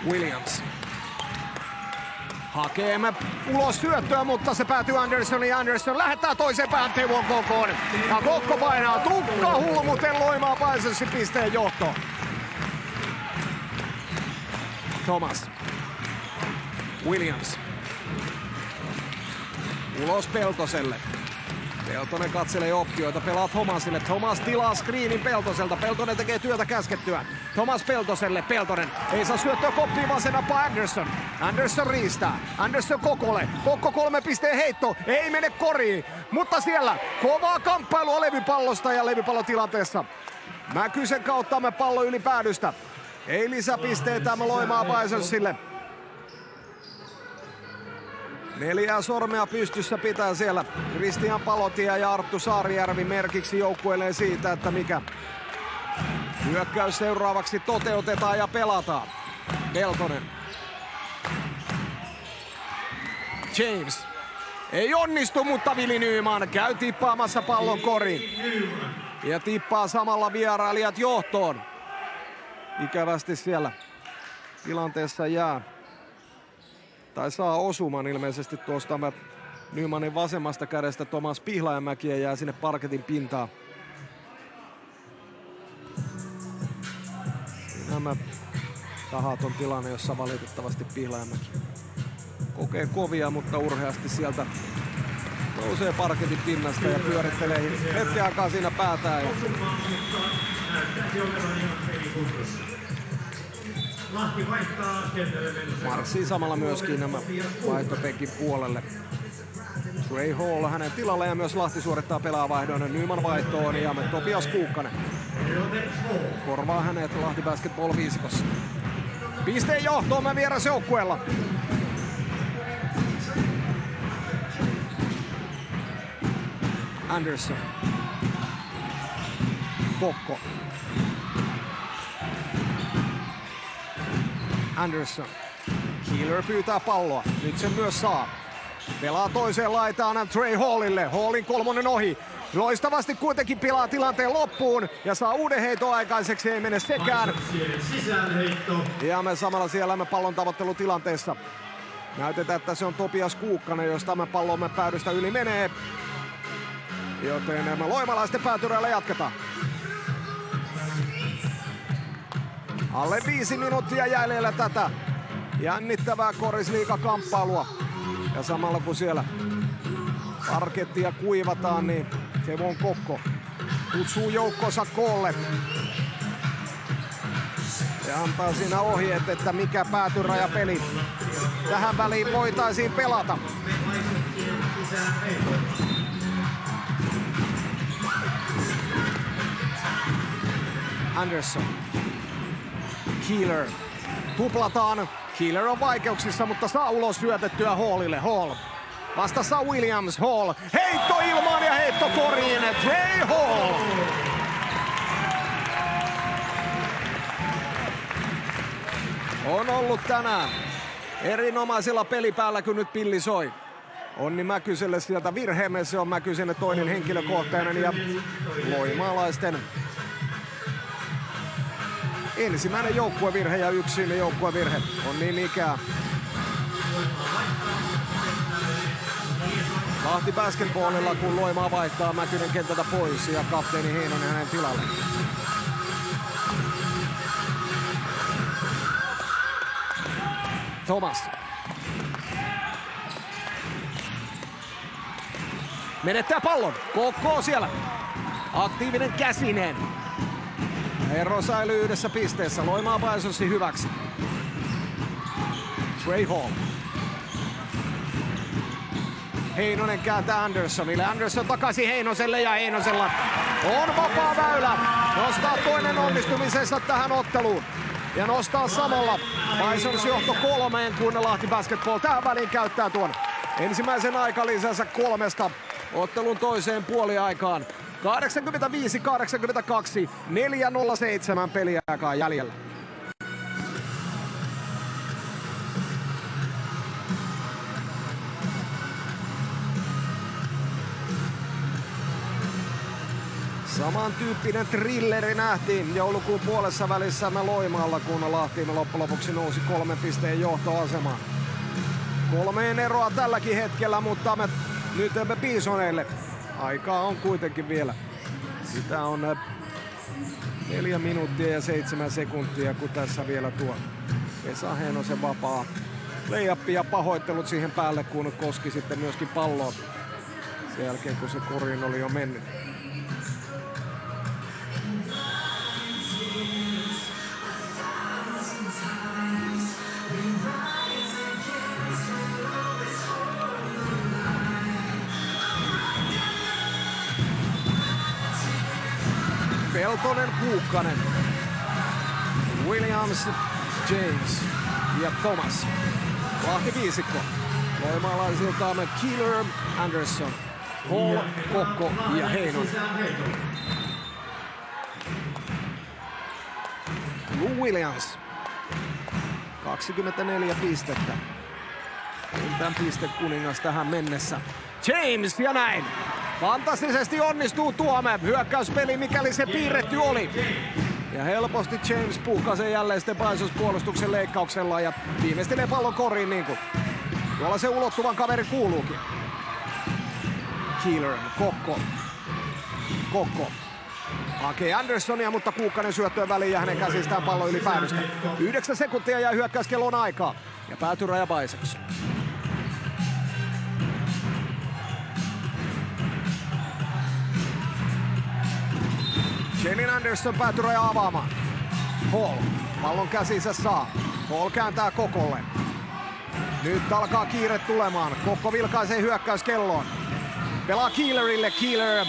Williams. Hakee ulos syöttöä, mutta se päätyy Andersoniin. Anderson lähettää toiseen päähän Teuon Kokkoon. Ja Kokko painaa tukka hulmuten Loimaa Bisonsin pisteen johtoon. Thomas. Williams. Ulos Peltoselle. Peltonen katselee optioita, pelaa Thomasille. Thomas tilaa screenin Peltoselta. Peltonen tekee työtä käskettyä. Thomas Peltoselle. Peltonen ei saa syöttöä koppiin, vaan se nappaa Anderson. Anderson riistää. Anderson Kokolle. Kokko 3 pisteen heitto. Ei mene koriin. Mutta siellä kovaa kamppailua levypallosta ja levypallotilanteessa. Mäkysen kautta me pallo yli päädystä. Ei lisäpisteitä Loimaa Bisonsille. 4 sormea pystyssä pitää siellä Kristian Palotie ja Arttu Saarijärvi merkiksi joukkueelleen siitä, että mikä hyökkäys seuraavaksi toteutetaan ja pelataan. Peltonen. James. Ei onnistu, mutta Vili Nyman käy tippaamassa pallon koriin. Ja tippaa samalla vierailijat johtoon. Ikävästi siellä tilanteessa jää. Tai saa osuman ilmeisesti tuosta Nymanin vasemmasta kädestä Thomas Pihlajamäki ja jää sinne parketin pintaan. Nämä tahaton tilanne, jossa valitettavasti Pihlajamäki kokee kovia, mutta urheasti sieltä nousee parketin pinnasta ja pyörittelee hetken aikaa siinä päätään. Marssii samalla myöskin nämä vaihtopenkin puolelle. Trey Hall hänen tilalle ja myös Lahti suorittaa pelaavaihdon Nyman vaihtoon ja Topias Kuukkanen korvaa hänet Lahti Basketball viisikossa. Pisteen johtoon me vierasjoukkueella. Anderson. Kokko. Anderson. Keeler pyytää palloa. Nyt sen myös saa. Pelaa toiseen laitaan Trey Hallille. Hallin 3 ohi. Loistavasti kuitenkin pilaa tilanteen loppuun ja saa uuden heiton aikaiseksi. Ei mene sekään. Ja me samalla siellä me pallon tavoittelutilanteessa. Näytetään, että se on Topias Kuukkanen, josta me pallomme päädystä yli menee. Joten me loimalaisten päätyräillä jatketaan. Alle 5 minuuttia jäljellä tätä jännittävää korisliigakamppailua. Ja samalla kun siellä parkettia kuivataan, niin Tevon Kokko kutsuu joukkonsa koolle. Ja antaa siinä ohjeet, että mikä päätyrajapeli tähän väliin voitaisiin pelata. Anderson. Keeler. Tuplataan. Keeler on vaikeuksissa, mutta saa ulos syötettyä Hallille. Hall. Vastassa Williams. Hall. Heitto ilmaan ja heitto koriin. Trey Hall. On ollut tänään erinomaisella pelipäällä, kun nyt pilli soi. Onni Mäkyselle sieltä virheemme, se on Mäkyselle toinen henkilökohtainen ja loimaalaisten ensimmäinen joukkuevirhe ja yksin joukkuevirhe on niin ikään. Lahti basketballilla, kun Loimaa vaihtaa Mäkynen kentältä pois ja kapteeni Heinonen hänen tilalle. Thomas. Menettää pallon. Kokko siellä. Aktiivinen Käsinen. Ero säilyy yhdessä pisteessä. Loimaa Bisonsi hyväksi. Trey Hall. Heinonen kääntää Andersonille. Anderson takaisin Heinoselle ja Heinosella on vapaa väylä. Nostaa toinen onnistumisensa tähän otteluun. Ja nostaa samalla Bisons johto 3, kun Lahti Basketball tähän väliin käyttää tuon ensimmäisen aikalisänsä 3 ottelun toiseen puoliaikaan. 85-82, 4:07 peliaikaa jäljellä. Samantyyppinen thrilleri nähtiin joulukuun puolessa välissä me Loimaalla, kun Lahti loppujen lopuksi nousi 3 pisteen johtoasemaan. 3 eroa tälläkin hetkellä, mutta nyt me Bisoneille. Aikaa on kuitenkin vielä. Sitä on 4 minuuttia ja 7 sekuntia, kun tässä vielä tuo Esa Heinosen vapaa layup ja pahoittelut siihen päälle, kun koski sitten myöskin palloa sen jälkeen, kun se koriin oli jo mennyt. Peltonen, Kuukkanen, Williams, James ja Thomas. Lahti viisikko. Loimaalaisiltaan Keeler, Anderson, Hall, Kokko ja Heinonen. Lou Williams. 24 pistettä. Tämän pistekuningas tähän mennessä. James ja näin. Fantastisesti onnistuu Tuome. Hyökkäyspeli, mikäli se piirretty oli. Ja helposti James puhkaisee jälleen sitten Bisons puolustuksen leikkauksella ja viimeistelee pallon koriin niin kuin jolla se ulottuvan kaveri kuuluukin. Keeler, Kokko. Hakee Andersonia, mutta Kuukkanen syöttöön väliin ja hänen käsistään pallo yli päädystä. 9 sekuntia ja hyökkäyskellon aikaa. Ja päätyraja Bisons. Jalen Anderson päätyraja avaamaan. Hall. Pallon käsissä saa. Hall kääntää Kokolle. Nyt alkaa kiire tulemaan. Kokko vilkaisee hyökkäyskelloon. Pelaa Keelerille. Keeler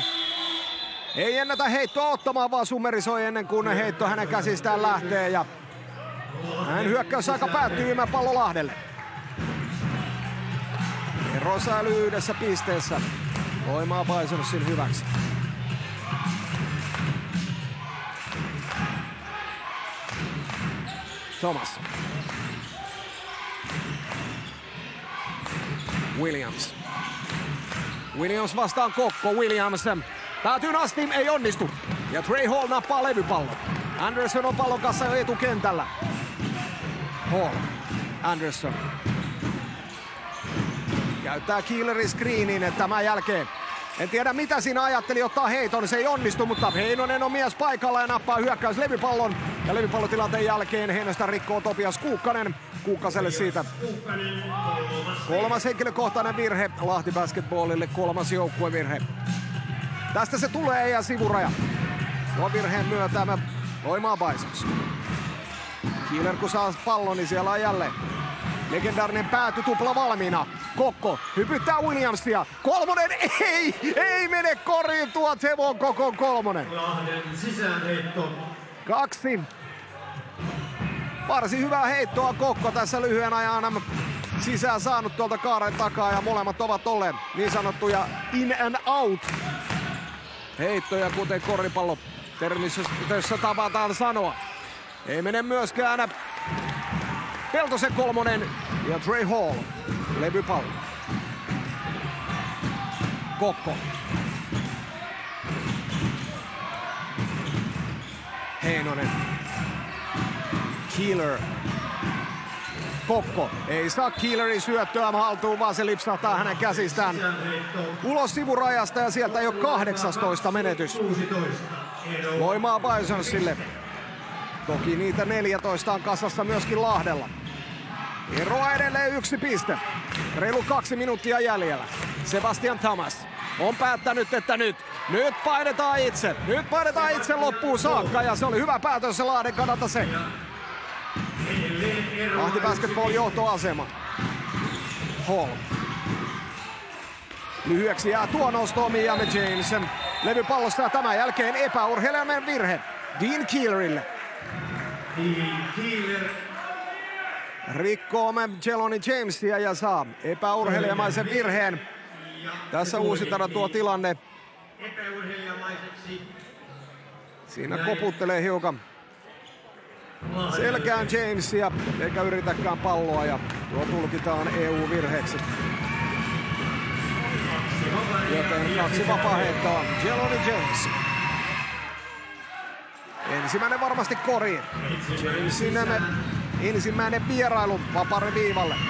ei ennätä heittoa ottamaan, vaan summerisoi ennen kuin heitto hänen käsistään lähtee. Ja hänen hyökkäysaika päättyy ilman pallo Lahdelle. Ero säilyy yhdessä pisteessä. Loimaa Bisonsin hyväksi. Thomas. Williams. Williams vastaan Kokko. Williams päätyy asti, ei onnistu. Ja Trey Hall nappaa levypallon. Anderson on pallon kanssa jo etukentällä. Hall. Anderson. Käyttää Keelerin screenin tämän jälkeen. En tiedä mitä siinä ajatteli ottaa heiton, se ei onnistu, mutta Heinonen on mies paikalla ja nappaa hyökkäys levypallon. Ja levypallotilanteen jälkeen Heinosta rikkoo Topias Kuukkanen. Kuukkaselle siitä 3. henkilökohtainen virhe Lahti Basketballille, 3. joukkuevirhe. Tästä se tulee ja sivuraja. Tuon virheen myötä me Loimaa Bisons. Keeler kun saa pallon, niin siellä on jälleen legendaarinen päätytupla valmiina. Kokko hypyttää Williamsia. 3. ei mene koriin tuo Tevon Kokon 3. Lahden sisäänheitto 2. Varsin hyvää heittoa Kokko tässä lyhyen ajan sisään saanut tuolta kaaren takaa ja molemmat ovat olleet niin sanottuja in and out heittoja, kuten koripallo termistössä tavataan sanoa. Ei mene myöskään Peltosen 3 ja Trey Hall levypallo. Kokko. Heinonen. Keeler. Kokko ei saa Keelerin syöttöä haltuun, vaan se lipsahtaa hänen käsistään ulos sivurajasta ja sieltä jo 18 menetys. Loimaa Bisonsille. Toki niitä 14 on kasassa myöskin Lahdella. Eroa edelleen 1 piste. Reilu 2 minuuttia jäljellä. Sebastian Thomas on päättänyt, että nyt painetaan itse. Nyt painetaan itse loppuun saakka ja se oli hyvä päätös se Lahden kannalta se. Lahti Basketball johtoasema. Hall. Lyhyeksi jää tuo nosto Miami James levypallosta ja tämän jälkeen epäurheilijainen virhe Dean Keelerille. Rikkoo Jeloni Jamesia ja saa epäurheilijamaisen virheen. Tässä uusitana tuo tilanne. Siinä koputtelee hiukan selkään Jamesia, eikä yritäkään palloa ja tuo tulkitaan EU-virheeksi. Joten 2 vapaaheittoa Jeloni James. Ensimmäinen varmasti koriin. Jamesin ensimmäinen vierailu vapauden viivalle. –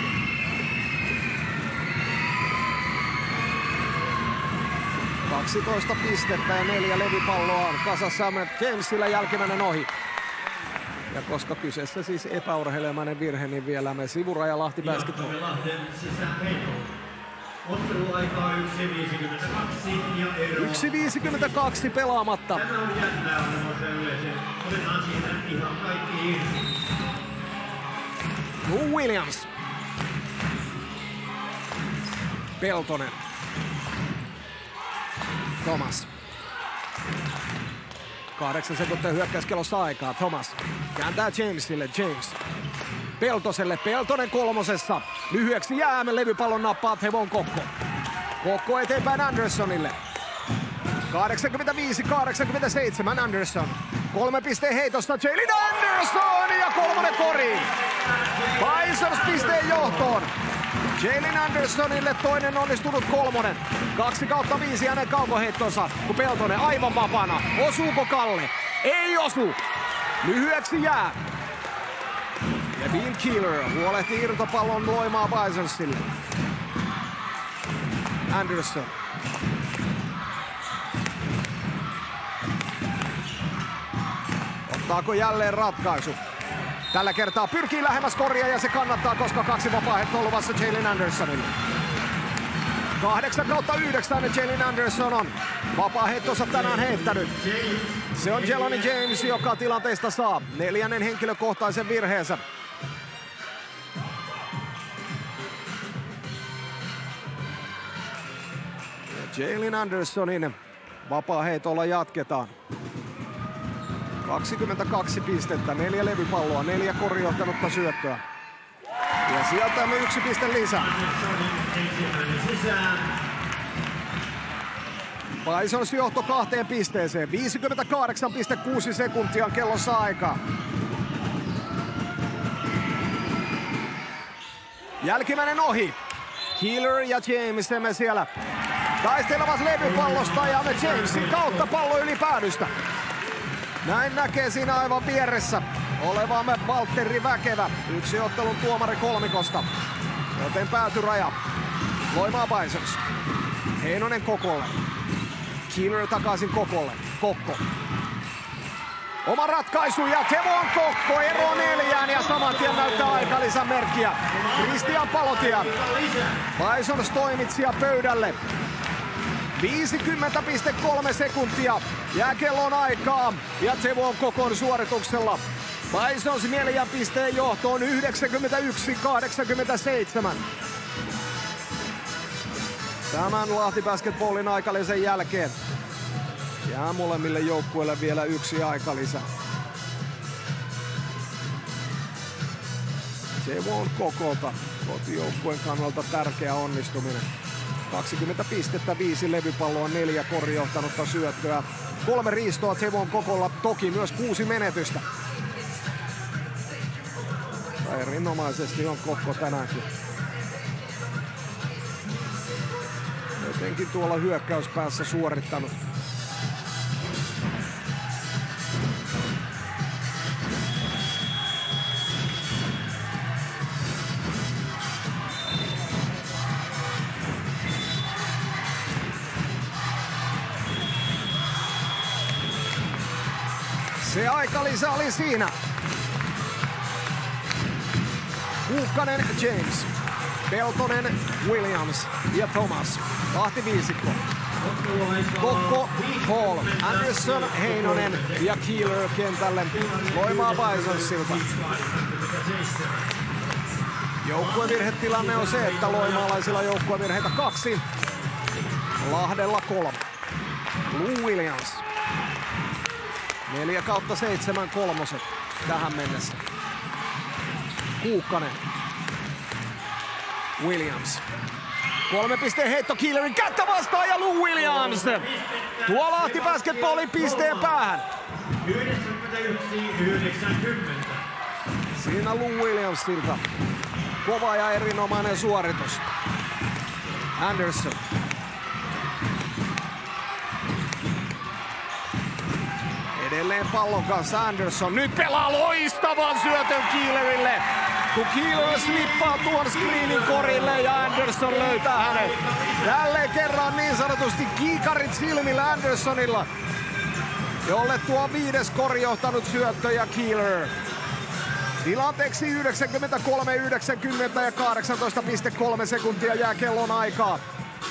12 pistettä ja 4 levypalloa on kasassa Jamesillä jälkimmäinen ohi. Ja koska kyseessä siis epäurheilemainen virhe, niin vielä me sivuraja Lahti Basketball. Otteluaikaa 1.52 ja ero. 1.52 pelaamatta. Tämä on jännää yleensä. Otetaan siitä ihan kaikki irti. Lou Williams. Peltonen. Thomas. 8 sekuntia hyökkäyskellossa aikaa. Thomas kääntää Jamesille. James. Peltoselle. Peltonen 3. Lyhyeksi jäämme levypallon nappaa Tevon Kokko. Kokko eteenpäin Andersonille. 85-87 Anderson. 3 pisteen heitosta Jalen Anderson ja 3 koriin. Bisons pisteen johtoon. Jalen Andersonille toinen onnistunut 3. 2/5 hänen kaukoheittonsa, kun Peltonen aivan vapaana. Osuuko Kalle? Ei osu. Lyhyeksi jää. Ja Dean Keeler huolehti irtopallon Loimaa Bisonsille. Anderson. Ottaako jälleen ratkaisu? Tällä kertaa pyrkii lähemmäs koria ja se kannattaa, koska 2 vapaaheittoa luvassa Jalen Andersonille. 8/9 Jalen Anderson on vapaaheittonsa tänään heittänyt. Se on Jeloni James, joka tilanteesta saa 4. henkilökohtaisen virheensä. Jalen Andersonin vapaaheitolla jatketaan. 22 pistettä, 4 levypalloa, 4 korijohtanutta syöttöä. Ja sieltä on 1 piste lisää. Bisons johto 2 pisteeseen. 58,6 sekuntia on kellossa aikaa. Jälkimmäinen ohi. Keeler ja James siellä taistelevat levypallosta ja me Jamesin kautta pallo yli päädystä. Näin näkee siinä aivan vieressä olevamme Valtteri Väkevä. Yksi ottelun tuomari kolmikosta. Joten päätyraja. Loimaa Bisons. Heinonen Kokolle. Keeler takaisin Kokolle. Kokko. Oma ratkaisu ja Tevon Kokko ero 4 ja saman tien näyttää aikalisän merkkiä. Christian Palotia. Bisons toimitsija pöydälle. 50,3 sekuntia jää kellon aikaa ja Tevon Kokon suorituksella. Bisons 4 pisteen johtoon 91-87. Tämän Lahti Basketballin aikalisen jälkeen jää molemmille joukkueille vielä 1 aikalisä. Sevon Kokolta kotijoukkueen kannalta tärkeä onnistuminen. 20 pistettä, 5 levypalloa, 4 korijohtanutta syöttöä. 3 riistoa Sevon Kokolla, toki myös 6 menetystä. Erinomaisesti on Kokko tänäänkin. Jotenkin tuolla hyökkäyspäässä suorittanut. Se aikalisä oli siinä. Kuukkanen, James, Peltonen, Williams ja Thomas. Lahtiviisikko. Kokko, Hall, Anderson, Heinonen ja Keeler kentälle. Loimaa Bisonsilta. Joukkuevirhetilanne on se, että loimaalaisilla joukkuevirheitä 2. Lahdella 3. Lou Williams. 4/7 kolmoset tähän mennessä. Kuukkanen. Williams. 3 pisteen heitto Keelerin kättä vastaan ja Lou Williams. Tuo Lahti Basketballin pisteen päähän. 91-90. Siinä Lou Williamsilta. Kova ja erinomainen suoritus. Anderson. Edelleen pallon kanssa Anderson. Nyt pelaa loistavan syötön Keelerille. Kun Keeler slippaa tuon screenin korille ja Anderson löytää hänet. Jälleen kerran niin sanotusti kiikarit silmillä Andersonilla, jolle tuo 5. kori johtanut syöttö ja Keeler. Tilanteeksi 93-90 ja 18,3 sekuntia jää kellon aikaa.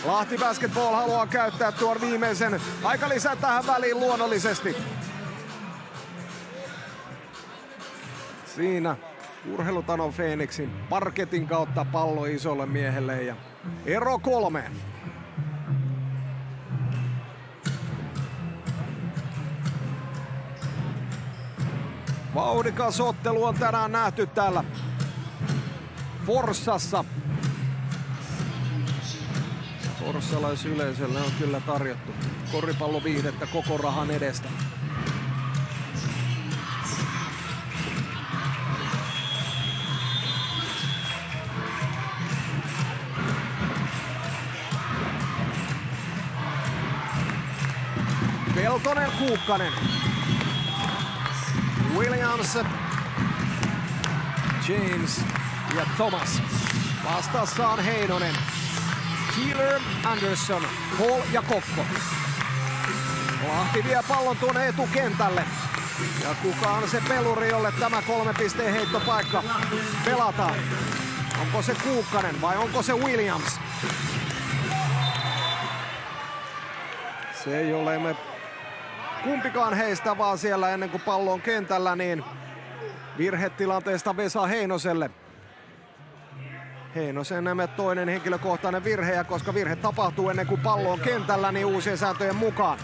Lahti Basketball haluaa käyttää tuon viimeisen aikalisän tähän väliin luonnollisesti. Siinä Urheilutalo Phoenixin parketin kautta pallo isolle miehelle ja ero 3. Vauhdikas ottelu on tänään nähty täällä Forssassa. Forssalaisyleisölle on kyllä tarjottu koripalloviihdettä koko rahan edestä. Peltonen, Kuukkanen. Williams, James ja Thomas. Vastassa on Heinonen, Keeler, Anderson, Hall ja Kokko. Lahti vie pallon tuonne etukentälle. Ja kuka on se peluri, jolle tämä 3 pisteen heittopaikka pelataan? Onko se Kuukkanen vai onko se Williams? Se ei ole me kumpikaan heistä, vaan siellä ennen kuin pallo on kentällä, niin virhetilanteesta Vesa Heinoselle. Heinosen toinen henkilökohtainen virhe, ja koska virhe tapahtuu ennen kuin pallo on kentällä, niin uusien sääntöjen mukaan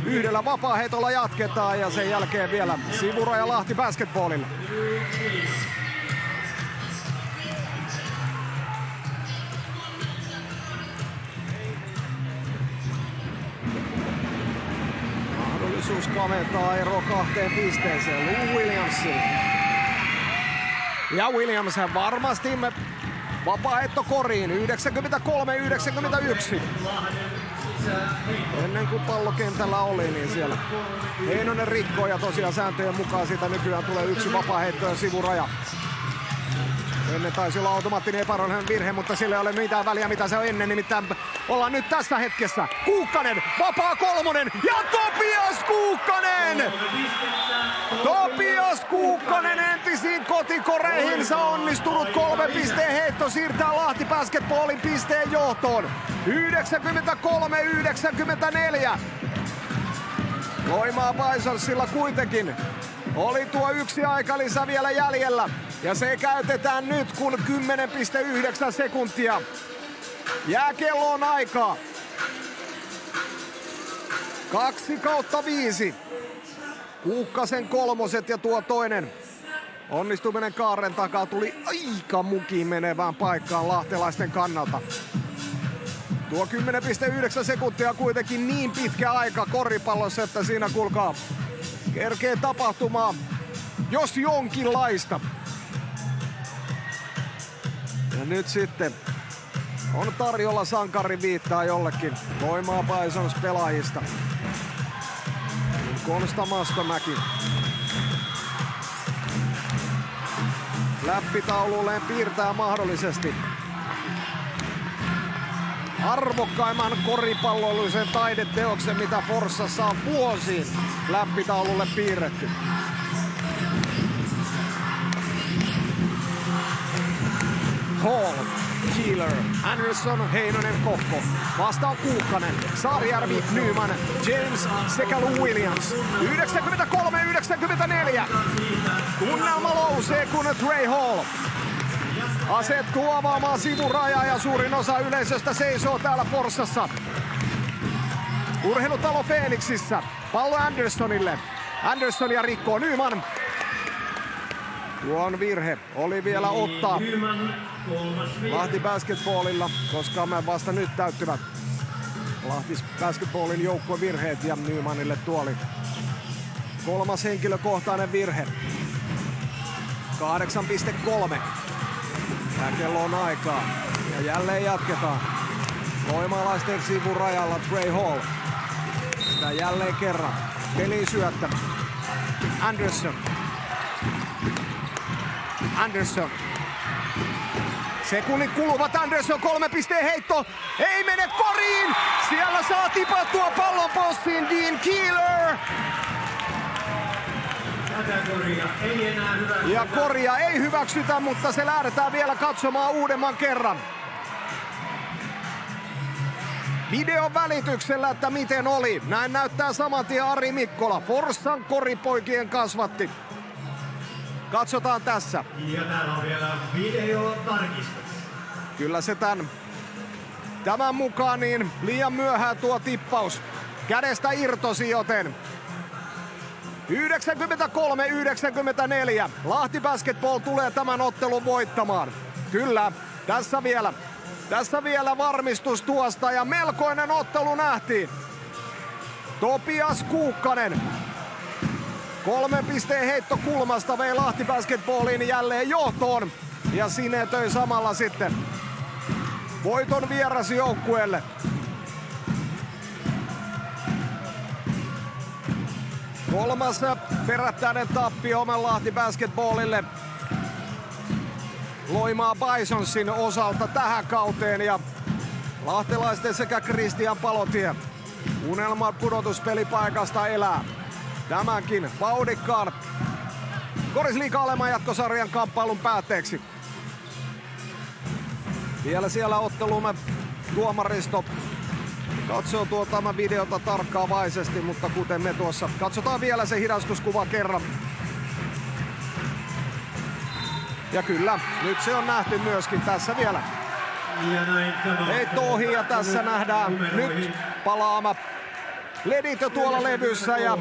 yhdellä vapaaheitolla jatketaan ja sen jälkeen vielä sivuraja Lahti Basketballille. Mahdollisuus kaventaa ero 2 pisteeseen Lou Williamsiin. Ja Williams varmasti vapaaheitto koriin 93-91. Ennen kuin pallo kentällä oli, niin siellä Heinonen rikkoo ja tosiaan sääntöjen mukaan siitä nykyään tulee 1 vapaaheitto ja sivuraja. Ennen taisi olla automaattinen epärollinen virhe, mutta sillä ei ole mitään väliä mitä se on ennen, nimittäin ollaan nyt tässä hetkessä. Kuukkanen, vapaa 3 ja Topias Kuukkanen! Topias Kuukkanen entisiin kotikoreihinsa onnistunut 3 pisteen heitto siirtää Lahti Basketballin pisteen johtoon. 93-94. Loimaa Bisonsilla kuitenkin oli tuo 1 aikalisä vielä jäljellä. Ja se käytetään nyt, kun 10,9 sekuntia jää kelloon aikaa. 2/5. Kuukkasen kolmoset ja tuo toinen Onnistuminen kaaren takaa tuli aika mukiin menevään paikkaan lahtelaisten kannalta. Tuo 10,9 sekuntia kuitenkin niin pitkä aika koripallossa, että siinä kuulkaa kerkee tapahtumaan jos jonkinlaista. Ja nyt sitten on tarjolla sankari viittaa jollekin Loimaa Bisons pelaajista. Konsta Mastomäki. Läppitaululleen piirtää mahdollisesti arvokkaimman koripallollisen taideteoksen, mitä Forssassa on vuosiin läppitaululle piirretty. Hall, Keeler, Anderson, Heinonen, Kokko. Vastaan Kuukkanen, Saarijärvi, Nyman, James sekä Lou Williams. 93-94. Tunnelma nousee, kun Trey Hall asettuu avaamaan sivurajaa ja suurin osa yleisöstä seisoo täällä Forssassa. Urheilutalo Phoenixissa. Pallo Andersonille. Andersonia rikkoo Nyman. Tuon virhe oli vielä ottaa Lahti Basketballilla, koska me vasta nyt täyttyvät Lahti Basketballin joukkuevirheet ja Nymanille tuoli kolmas henkilökohtainen virhe. 8,3. Ja kello on aikaa. Ja jälleen jatketaan. Loimaalaisten sivurajalla Trey Hall. Sitä jälleen kerran. Peli syöttä. Anderson. Sekunnit kuluvat. Anderson 3 pisteen heitto. Ei mene koriin. Siellä saa tipattua pallon postiin Dean Keeler. Ja koria ei hyväksytä, mutta se lähdetään vielä katsomaan uudemman kerran. Videon välityksellä, että miten oli. Näin näyttää saman tien Ari Mikkola. Forssan koripoikien kasvatti. Katsotaan tässä. Ja täällä on vielä videotarkistus. Kyllä se tämän mukaan niin liian myöhään tuo tippaus kädestä irtosi, joten 93-94. Lahti Basketball tulee tämän ottelun voittamaan. Kyllä, tässä vielä varmistus tuosta ja melkoinen ottelu nähtiin. Topias Kuukkanen. 3 pisteen heitto kulmasta vei Lahti Basketballin jälleen johtoon ja sinetöi samalla sitten voiton vierasjoukkueelle. Kolmas perättäinen tappio oman Lahti Basketballille Loimaa Bisonsin osalta tähän kauteen ja lahtelaisten sekä Kristian Palotie unelma pudotuspelipaikasta elää. Tämänkin vauhdikkaan Korisliiga Aleman jatkosarjan kamppailun päätteeksi. Vielä siellä ottelumme tuomaristo katsoo tuota videota tarkkaavaisesti, mutta kuten me tuossa katsotaan vielä se hidastuskuva kerran. Ja kyllä, nyt se on nähty myöskin tässä vielä. Heitto ohi ja tässä nähdään nyt palaama ledit jo tuolla levyssä ja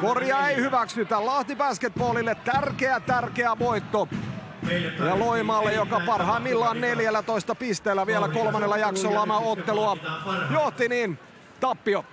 koria ei hyväksytä. Lahti Basketballille tärkeä voitto. Ja Loimaalle, joka parhaimmillaan 14 pisteellä vielä kolmannella jaksolla ottelua johti, niin tappio.